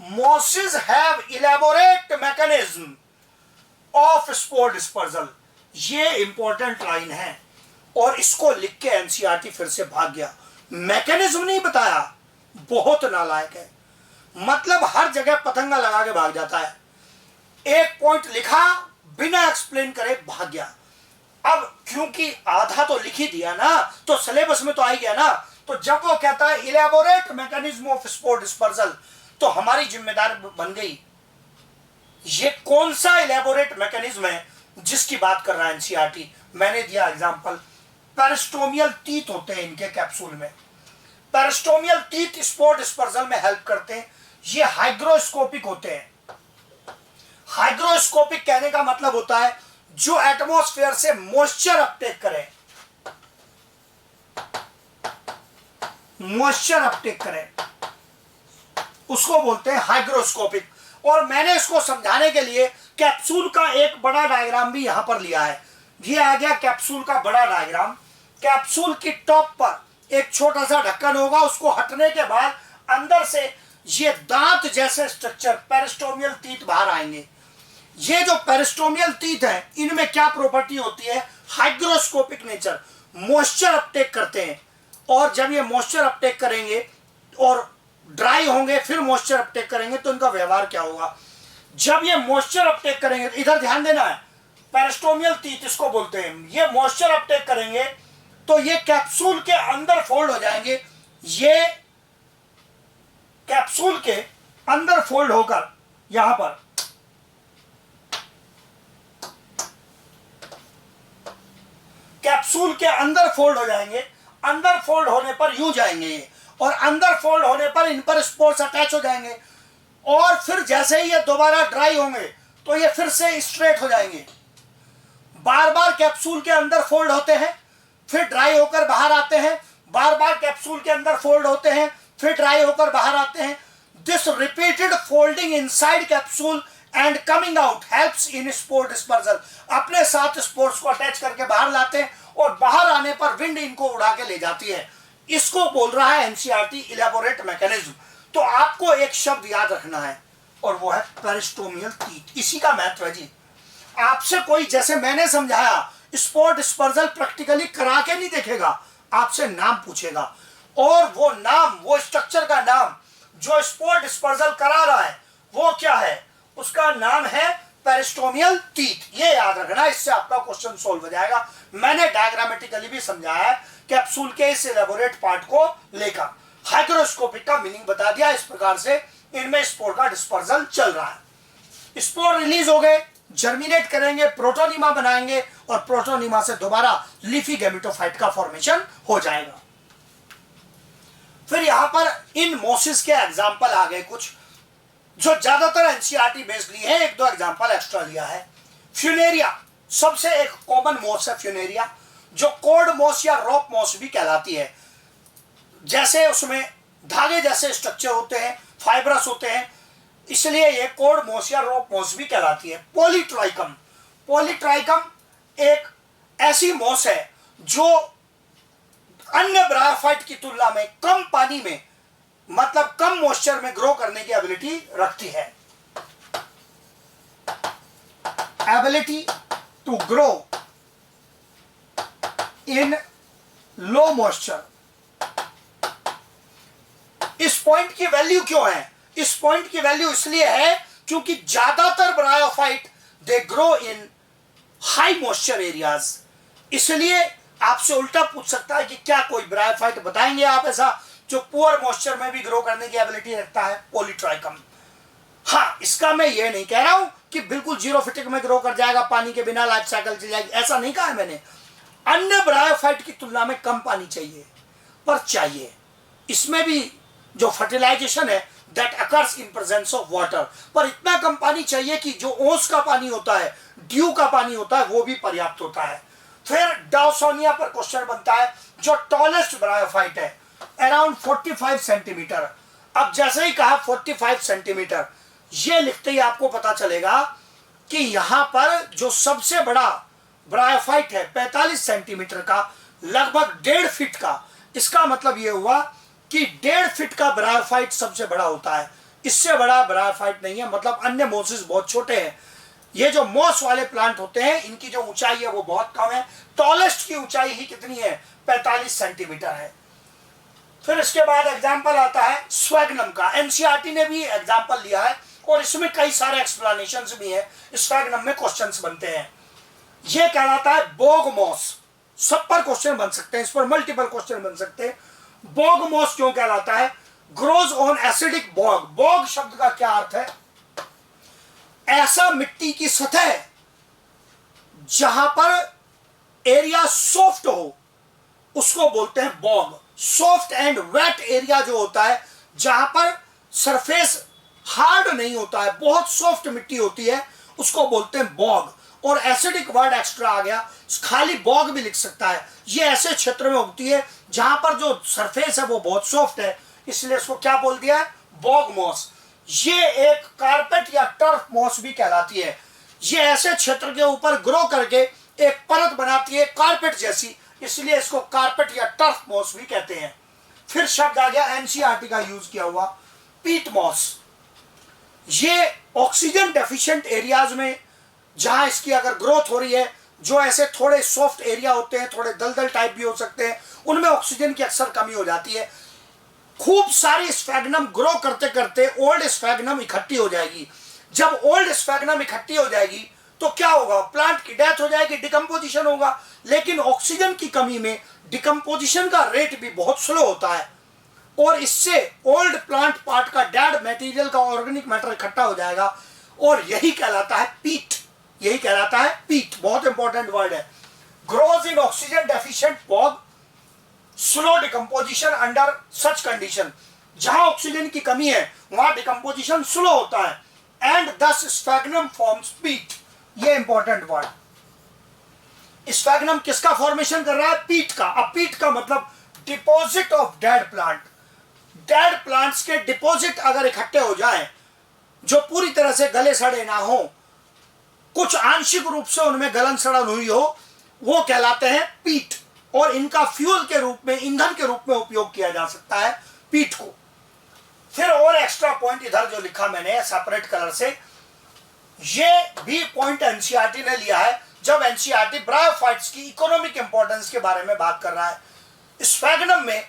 mosses have elaborate mechanism of spore dispersal. ये इंपॉर्टेंट लाइन है, और इसको लिख के एनसीईआरटी फिर से भाग गया। मैकेनिज्म नहीं बताया, बहुत नालायक है। मतलब हर जगह पतंगा लगा के भाग जाता है। एक पॉइंट लिखा, बिना एक्सप्लेन करे भाग गया। अब क्योंकि आधा तो लिख ही दिया ना, तो सिलेबस में तो आ ही गया ना। तो जब वो कहता है elaborate mechanism of spore dispersal, तो हमारी जिम्मेदारी बन गई, ये कौन सा इलैबोरेट मैकेनिज्म है जिसकी बात कर रहा है एनसीईआरटी। मैंने दिया एग्जांपल, पेरिस्टोमियल टीथ होते हैं इनके कैप्सूल में। पेरिस्टोमियल टीथ स्पोर डिस्पर्सल में हेल्प करते हैं। ये हाइग्रोस्कोपिक होते हैं। हाइग्रोस्कोपिक कहने का मतलब होता है जो एटमॉस्फेयर से मॉइस्चर अपटेक करे, मॉइस्चर अपटेक करे, उसको बोलते हैं हाइग्रोस्कोपिक। और मैंने इसको समझाने के लिए कैप्सूल का एक बड़ा डायग्राम भी यहां पर लिया है। ये आ गया कैप्सूल का बड़ा डायग्राम। कैप्सूल की टॉप पर एक छोटा सा ढक्कन होगा, उसको हटने के बाद अंदर से ये दांत जैसे स्ट्रक्चर पेरिस्टोमियल टीथ बाहर आएंगे। ये जो पेरिस्टोमियल टीथ है, इनमें क्या प्रॉपर्टी होती है, हाइग्रोस्कोपिक नेचर, मॉइस्चर अपटेक करते हैं। और जब ये मॉइस्चर अपटेक करेंगे और ड्राई होंगे, फिर मॉइस्चर अपटेक करेंगे, तो इनका व्यवहार क्या होगा। जब ये मॉइस्चर अपटेक करेंगे, इधर ध्यान देना है, पेरिस्टोमियल टीथ इसको बोलते हैं। ये मॉइस्चर अपटेक करेंगे तो ये कैप्सूल के अंदर फोल्ड हो जाएंगे। ये कैप्सूल के अंदर फोल्ड होकर यहां पर कैप्सूल के अंदर फोल्ड हो जाएंगे। अंदर फोल्ड होने पर यूं जाएंगे ये, और अंदर फोल्ड होने पर इन पर स्पोर्स अटैच हो जाएंगे, और फिर जैसे ही ये दोबारा ड्राई होंगे तो ये फिर से स्ट्रेट हो जाएंगे। बार बार कैप्सूल के अंदर फोल्ड होते हैं, फिर ड्राई होकर बाहर आते हैं, बार बार कैप्सूल के अंदर फोल्ड होते हैं, फिर ड्राई होकर बाहर आते हैं। This repeated folding inside capsule and coming out helps in spore dispersal. अपने साथ स्पोर्स को अटैच करके बाहर लाते हैं, और बाहर आने पर विंड इनको उड़ा के ले जाती है। इसको बोल रहा है एनसीईआरटी इलेबोरेट मैकेनिज्म। तो आपको एक शब्द याद रखना है, और वो है पेरिस्टोमियल टीथ। इसी का महत्व है जी। आपसे कोई, जैसे मैंने समझाया, स्पोर डिस्पर्सल प्रैक्टिकली करा के नहीं देखेगा, आपसे नाम पूछेगा, और वो नाम, वो स्ट्रक्चर का नाम जो स्पोर डिस्पर्सल करा रहा है वो क्या है, उसका नाम है पेरिस्टोमियल टीथ। ये याद रखना, इससे आपका क्वेश्चन सोल्व हो जाएगा। मैंने डायग्रामेटिकली भी समझाया है कैप्सूल के इस एलेबोरेट पार्ट को लेकर। हाइग्रोस्कोपिक का मीनिंग बता दिया। इस प्रकार से इनमें स्पोर का डिस्पर्सल चल रहा है। स्पोर रिलीज हो गए, जर्मिनेट करेंगे, प्रोटोनिमा बनाएंगे, और प्रोटोनिमा से दोबारा लीफी गैमेटोफाइट का फॉर्मेशन हो जाएगा। फिर यहां पर इन मोसिस के एग्जाम्पल आ गए कुछ, जो ज्यादातर एनसीईआरटी बेस्ड लिए हैं। एक दो एग्जाम्पल एक्स्ट्रा लिया है। फ्यूनेरिया सबसे एक कॉमन मोस है फ्यूनेरिया, जो कोर्ड मोस या रोप मोस भी कहलाती है। जैसे उसमें धागे जैसे स्ट्रक्चर होते हैं, फाइब्रस होते हैं, इसलिए ये कोर्ड मोस या रोप मोस भी कहलाती है। पॉलीट्राइकम, पॉलीट्राइकम एक ऐसी मोस है जो अन्य ब्रायोफाइट की तुलना में कम पानी में, मतलब कम मॉइस्चर में ग्रो करने की एबिलिटी रखती है। Ability to grow in low moisture. इस पॉइंट की वैल्यू क्यों है? इस पॉइंट की वैल्यू इसलिए है क्योंकि ज्यादातर bryophyte they grow in high moisture areas. इसलिए आपसे उल्टा पूछ सकता है कि क्या कोई ब्रायोफाइट बताएंगे आप ऐसा जो पुअर मॉइस्चर में भी ग्रो करने की एबिलिटी रखता है? पॉलीट्राइकम। हाँ, इसका मैं ये नहीं कह रहा हूं कि बिल्कुल जीरो फिटिक में ग्रो कर जाएगा, पानी के बिना लाइफ साइकिल चल जाएगी, ऐसा नहीं कहा है मैंने। अन्य ब्रायोफाइट की तुलना में कम पानी चाहिए, पर चाहिए। इसमें भी जो फर्टिलाइजेशन है that occurs in presence of water, पर इतना कम पानी चाहिए कि जो ओस का पानी होता है, ड्यू का पानी होता है, वो भी पर्याप्त होता है। फिर डाउसोनिया पर क्वेश्चन बनता है, जो टॉलेस्ट ब्रायोफाइट है, अराउंड 45 सेंटीमीटर। अब जैसे ही कहा 45 सेंटीमीटर, ये लिखते ही आपको पता चलेगा कि यहां पर जो सबसे बड़ा ब्रायोफाइट है 45 सेंटीमीटर का, लगभग 1.5 फीट का। इसका मतलब यह हुआ कि 1.5 फीट का ब्रायोफाइट सबसे बड़ा होता है, इससे बड़ा ब्रायोफाइट नहीं है। मतलब अन्य मोसिस बहुत छोटे हैं। ये जो मॉस वाले प्लांट होते हैं, इनकी जो ऊंचाई है वो बहुत कम है। टॉलेस्ट की ऊंचाई ही कितनी है? 45 सेंटीमीटर है। फिर इसके बाद एग्जाम्पल आता है स्वेगनम का। एनसीईआरटी ने भी एग्जाम्पल लिया है, और इसमें कई सारे एक्सप्लेनेशंस भी हैं। स्वेगनम में क्वेश्चंस बनते हैं। ये कहलाता है बोग मॉस। सब पर क्वेश्चन बन सकते हैं, इस पर मल्टीपल क्वेश्चन बन सकते हैं। बोग मॉस क्यों कहलाता है? Grows on acidic bog. Bog शब्द का क्या अर्थ है? ऐसा मिट्टी की सतह जहां पर एरिया सॉफ्ट हो, उसको बोलते हैं bog. Soft and wet area जो होता है, जहां पर सरफेस हार्ड नहीं होता है, बहुत सॉफ्ट मिट्टी होती है, उसको बोलते हैं बॉग। और एसिडिक वर्ड एक्स्ट्रा आ गया, खाली बॉग भी लिख सकता है। ये ऐसे क्षेत्र में उगती है जहां पर जो सरफेस है वो बहुत सॉफ्ट है, इसलिए इसको क्या बोल दिया है? Bog moss. ये एक कारपेट या टर्फ मॉस भी कहलाती है। ये ऐसे क्षेत्र के ऊपर ग्रो करके एक परत बनाती है कारपेट जैसी, इसलिए इसको कारपेट या टर्फ मॉस भी कहते हैं। फिर शब्द आ गया एनसीईआरटी का यूज किया हुआ, पीट मॉस। ये ऑक्सीजन डेफिशिएंट एरियाज में जहां इसकी अगर ग्रोथ हो रही है, जो ऐसे थोड़े सॉफ्ट एरिया होते हैं, थोड़े दलदल टाइप भी हो सकते हैं, उनमें ऑक्सीजन की अक्सर कमी हो जाती है। खूब सारी स्फैग्नम ग्रो करते करते ओल्ड स्फैग्नम इकट्ठी हो जाएगी। जब ओल्ड स्फैग्नम इकट्ठी हो जाएगी तो क्या होगा? प्लांट की डेथ हो जाएगी, डिकम्पोजिशन होगा। लेकिन ऑक्सीजन की कमी में डिकम्पोजिशन का रेट भी बहुत स्लो होता है। और इससे ओल्ड प्लांट पार्ट का डेड मटेरियल का ऑर्गेनिक मैटर इकट्ठा हो जाएगा और यही कहलाता है पीट। यही कहलाता है पीट, बहुत इंपॉर्टेंट वर्ड है। Grows in oxygen deficient bog, slow decomposition under such condition. जहां ऑक्सीजन की कमी है वहां डिकम्पोजिशन स्लो होता है एंड दस स्फैग्नम फॉर्म्स पीट। ये इंपॉर्टेंट वर्ड। स्फैग्नम किसका फॉर्मेशन कर रहा है? पीट का। अब पीट का मतलब deposit of dead plant. Dead plants के डिपॉजिट अगर इकट्ठे हो जाएं जो पूरी तरह से गले सड़े ना हो, कुछ आंशिक रूप से उनमें गलन सड़न हुई हो, वो कहलाते हैं पीट। और इनका फ्यूल के रूप में, ईंधन के रूप में उपयोग किया जा सकता है पीट को। फिर और एक्स्ट्रा पॉइंट इधर जो लिखा मैंने सेपरेट कलर से, ये भी पॉइंट एनसीईआरटी ने लिया है जब एनसीईआरटी ब्रायोफाइट्स की इकोनॉमिक इंपॉर्टेंस के बारे में बात कर रहा है। स्फैग्नम में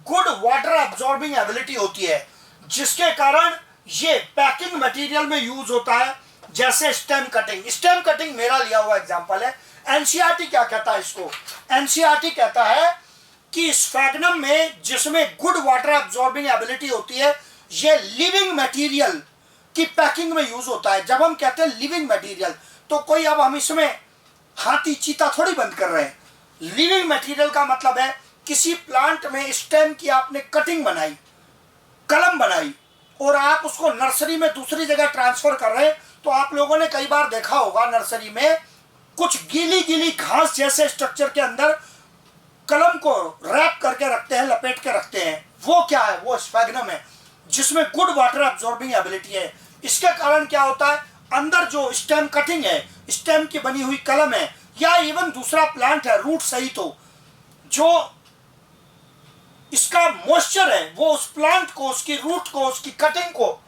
गुड वाटर एब्जॉर्बिंग एबिलिटी होती है जिसके कारण ये पैकिंग मटेरियल में यूज होता है, जैसे स्टेम कटिंग। स्टेम कटिंग मेरा लिया हुआ एग्जांपल है। एनसीईआरटी क्या कहता है इसको? एनसीईआरटी कहता है कि स्फैग्नम में जिसमें गुड वाटर एब्जॉर्बिंग एबिलिटी होती है, ये लिविंग मटेरियल की पैकिंग में यूज होता है। जब हम कहते हैं लिविंग मटेरियल तो कोई अब हम इसमें हाथी चीता थोड़ी बंद कर रहे हैं। लिविंग मटेरियल का मतलब है किसी प्लांट में स्टेम की आपने कटिंग बनाई, कलम बनाई और आप उसको नर्सरी में दूसरी जगह ट्रांसफर कर रहे हैं, तो आप लोगों ने कई बार देखा होगा नर्सरी में कुछ गीली गीली घास जैसे स्ट्रक्चर के अंदर कलम को रैप करके रखते हैं, लपेट के रखते हैं। वो क्या है? वो स्फैग्नम है जिसमें गुड वाटर एब्जॉर्बिंग एबिलिटी है। इसके कारण क्या होता है, अंदर जो स्टेम कटिंग है, स्टेम की बनी हुई कलम है, या इवन दूसरा प्लांट है रूट सहित हो, जो इसका मॉइस्चर है वो उस प्लांट को, उसकी रूट को, उसकी कटिंग को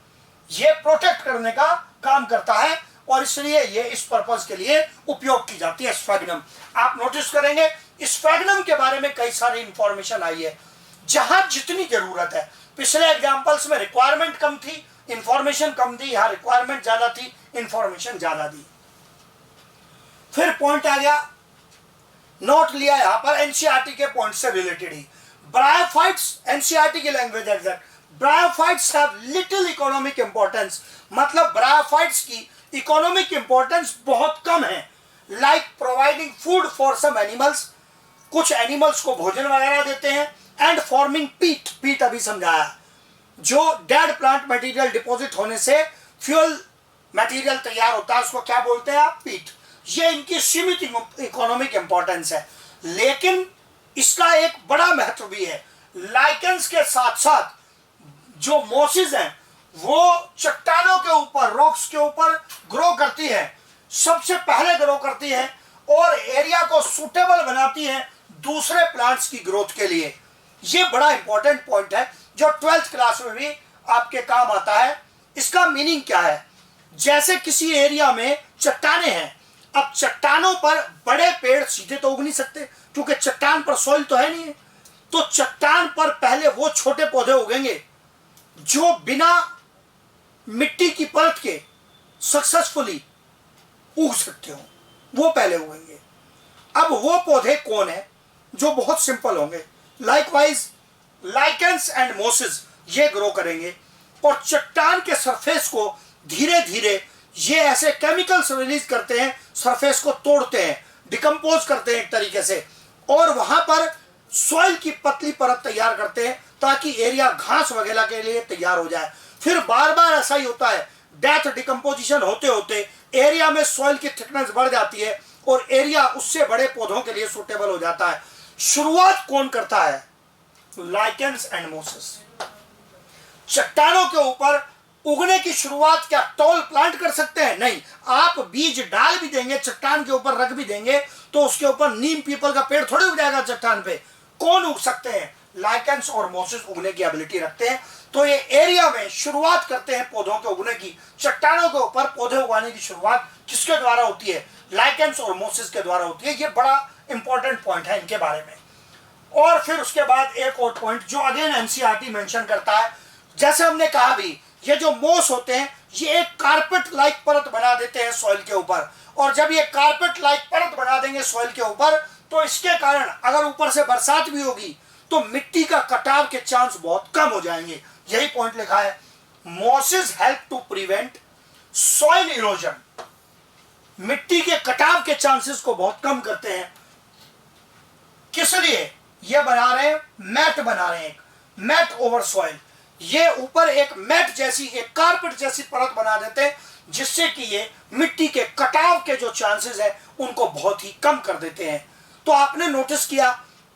ये प्रोटेक्ट करने का काम करता है और इसलिए ये इस पर्पस के लिए उपयोग की जाती है स्फैग्नम। आप नोटिस करेंगे स्फैग्नम के बारे में कई सारी इंफॉर्मेशन आई है जहां जितनी जरूरत है। पिछले एग्जांपल्स में रिक्वायरमेंट कम थी, इंफॉर्मेशन कम थी, यहां रिक्वायरमेंट ज्यादा थी, इंफॉर्मेशन ज्यादा दी। फिर पॉइंट आ गया, नोट लिया यहां पर एनसीईआरटी के पॉइंट से रिलेटेड ही। ब्रायोफाइट्स, एनसीईआरटी की language exact, bryophytes have little economic importance. मतलब ब्रायोफाइट्स की इकोनॉमिक इंपॉर्टेंस बहुत कम है। Like providing food for some animals, कुछ एनिमल्स को भोजन वगैरह देते हैं, एंड फॉर्मिंग पीट, पीट अभी समझाया, जो डेड प्लांट मटेरियल डिपॉजिट होने से फ्यूल मटेरियल तैयार होता है, उसको क्या बोलते हैं आप? पीट। ये इनकी सीमित इकोनॉमिक इंपॉर्टेंस है, लेकिन इसका एक बड़ा महत्व भी है। लाइकेंस के साथ साथ जो मोसिस हैं वो चट्टानों के ऊपर, रॉक्स के ऊपर ग्रो करती है, सबसे पहले ग्रो करती है और एरिया को सूटेबल बनाती है दूसरे प्लांट्स की ग्रोथ के लिए। ये बड़ा इंपॉर्टेंट पॉइंट है जो 12th क्लास में भी आपके काम आता है। इसका मीनिंग क्या है? जैसे किसी एरिया में चट्टाने हैं, अब चट्टानों पर बड़े पेड़ सीधे तो उग नहीं सकते क्योंकि चट्टान पर सॉइल तो है नहीं है, तो चट्टान पर पहले वो छोटे पौधे उगेंगे जो बिना मिट्टी की परत के सक्सेसफुली उग सकते हो, वो पहले उगेंगे। अब वो पौधे कौन है? जो बहुत सिंपल होंगे। लाइकवाइज लाइकेंस एंड मोसिस ये ग्रो करेंगे और चट्टान के सरफेस को धीरे धीरे ये ऐसे केमिकल्स रिलीज करते हैं, सरफेस को तोड़ते हैं, डिकम्पोज करते हैं एक तरीके से, और वहां पर सॉइल की पतली परत तैयार करते हैं ताकि एरिया घास वगैरह के लिए तैयार हो जाए। फिर बार बार ऐसा ही होता है, डेथ डिकम्पोजिशन होते होते एरिया में सॉइल की थिकनेस बढ़ जाती है और एरिया उससे बड़े पौधों के लिए सूटेबल हो जाता है। शुरुआत कौन करता है? Lichens and mosses. चट्टानों के ऊपर उगने की शुरुआत क्या टॉल प्लांट कर सकते हैं? नहीं। आप बीज डाल भी देंगे, चट्टान के ऊपर रख भी देंगे, तो उसके ऊपर नीम पीपल का पेड़ थोड़ी उग जाएगा चट्टान पे। कौन उग सकते हैं? लाइकेंस और मोसिस उगने की एबिलिटी रखते हैं। तो ये एरिया में शुरुआत करते हैं पौधों के उगने की। चट्टानों के ऊपर पौधे उगाने की शुरुआत किसके द्वारा होती है? लाइकेंस और मोसिस के द्वारा होती है। ये बड़ा इंपॉर्टेंट पॉइंट है इनके बारे में। और फिर उसके बाद एक और पॉइंट जो अगेन एनसीईआरटी मेंशन करता है, जैसे हमने कहा भी, ये जो मोस होते हैं ये एक कारपेट लाइक परत बना देते हैं सॉइल के ऊपर, और जब ये कारपेट लाइक परत बना देंगे सॉइल के ऊपर तो इसके कारण अगर ऊपर से बरसात भी होगी तो मिट्टी का कटाव के चांस बहुत कम हो जाएंगे। यही पॉइंट लिखा है, mosses help to prevent soil erosion. मिट्टी के कटाव के चांसेस को बहुत कम करते हैं। किस लिए? ये बना रहे हैं, मैट बना रहे हैं, एक मैट ओवर सॉइल। ये ऊपर एक मैट जैसी, एक कारपेट जैसी परत बना देते हैं, जिससे कि ये मिट्टी के कटाव के जो चांसेस है उनको बहुत ही कम कर देते हैं। तो आपने नोटिस किया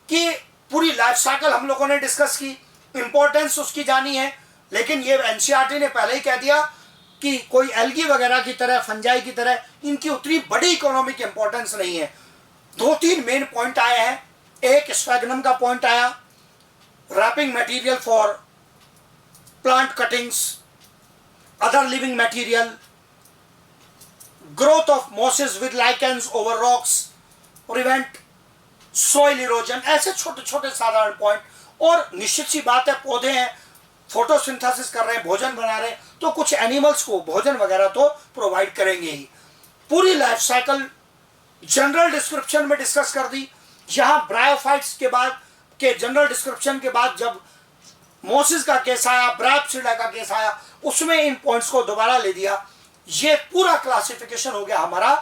कि पूरी लाइफ साइकिल हम लोगों ने डिस्कस की, इंपॉर्टेंस उसकी जानी है, लेकिन ये एनसीईआरटी ने पहले ही कह दिया कि कोई एल्गी वगैरह की तरह, फंजाई की तरह इनकी उतनी बड़ी इकोनॉमिक इंपॉर्टेंस नहीं है। 2-3 मेन पॉइंट आए हैं। एक स्फैग्नम का पॉइंट आया, wrapping material for plant cuttings, other living material, growth of mosses with lichens over rocks, prevent soil erosion, ऐसे छोटे छोटे साधारण पॉइंट। और निश्चित सी बात है, पौधे हैं, फोटोसिंथेसिस कर रहे हैं, भोजन बना रहे हैं, तो कुछ एनिमल्स को भोजन वगैरह तो प्रोवाइड करेंगे ही। पूरी लाइफ साइकिल जनरल डिस्क्रिप्शन में डिस्कस कर दी। यहां ब्रायोफाइट्स के बाद के जनरल डिस्क्रिप्शन के बाद जब मोसिस का केस आया, ब्रायोप्सिडा का केस आया, उसमें इन पॉइंट्स को दोबारा ले दिया। ये पूरा क्लासिफिकेशन हो गया हमारा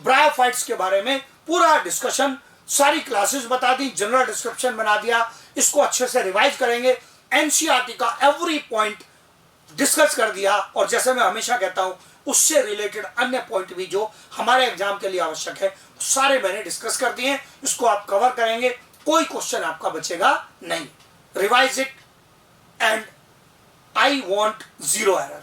ब्रायोफाइट्स के बारे में, पूरा डिस्कशन, सारी क्लासेस बता दी, जनरल डिस्क्रिप्शन बना दिया। इसको अच्छे से रिवाइज करेंगे, एनसीईआरटी का एवरी पॉइंट डिस्कस कर दिया। और जैसे मैं हमेशा कहता हूं, उससे रिलेटेड अन्य पॉइंट भी जो हमारे एग्जाम के लिए आवश्यक है, सारे मैंने डिस्कस कर दिए। इसको आप कवर करेंगे, कोई क्वेश्चन आपका बचेगा नहीं। Revise it and I want 0 error.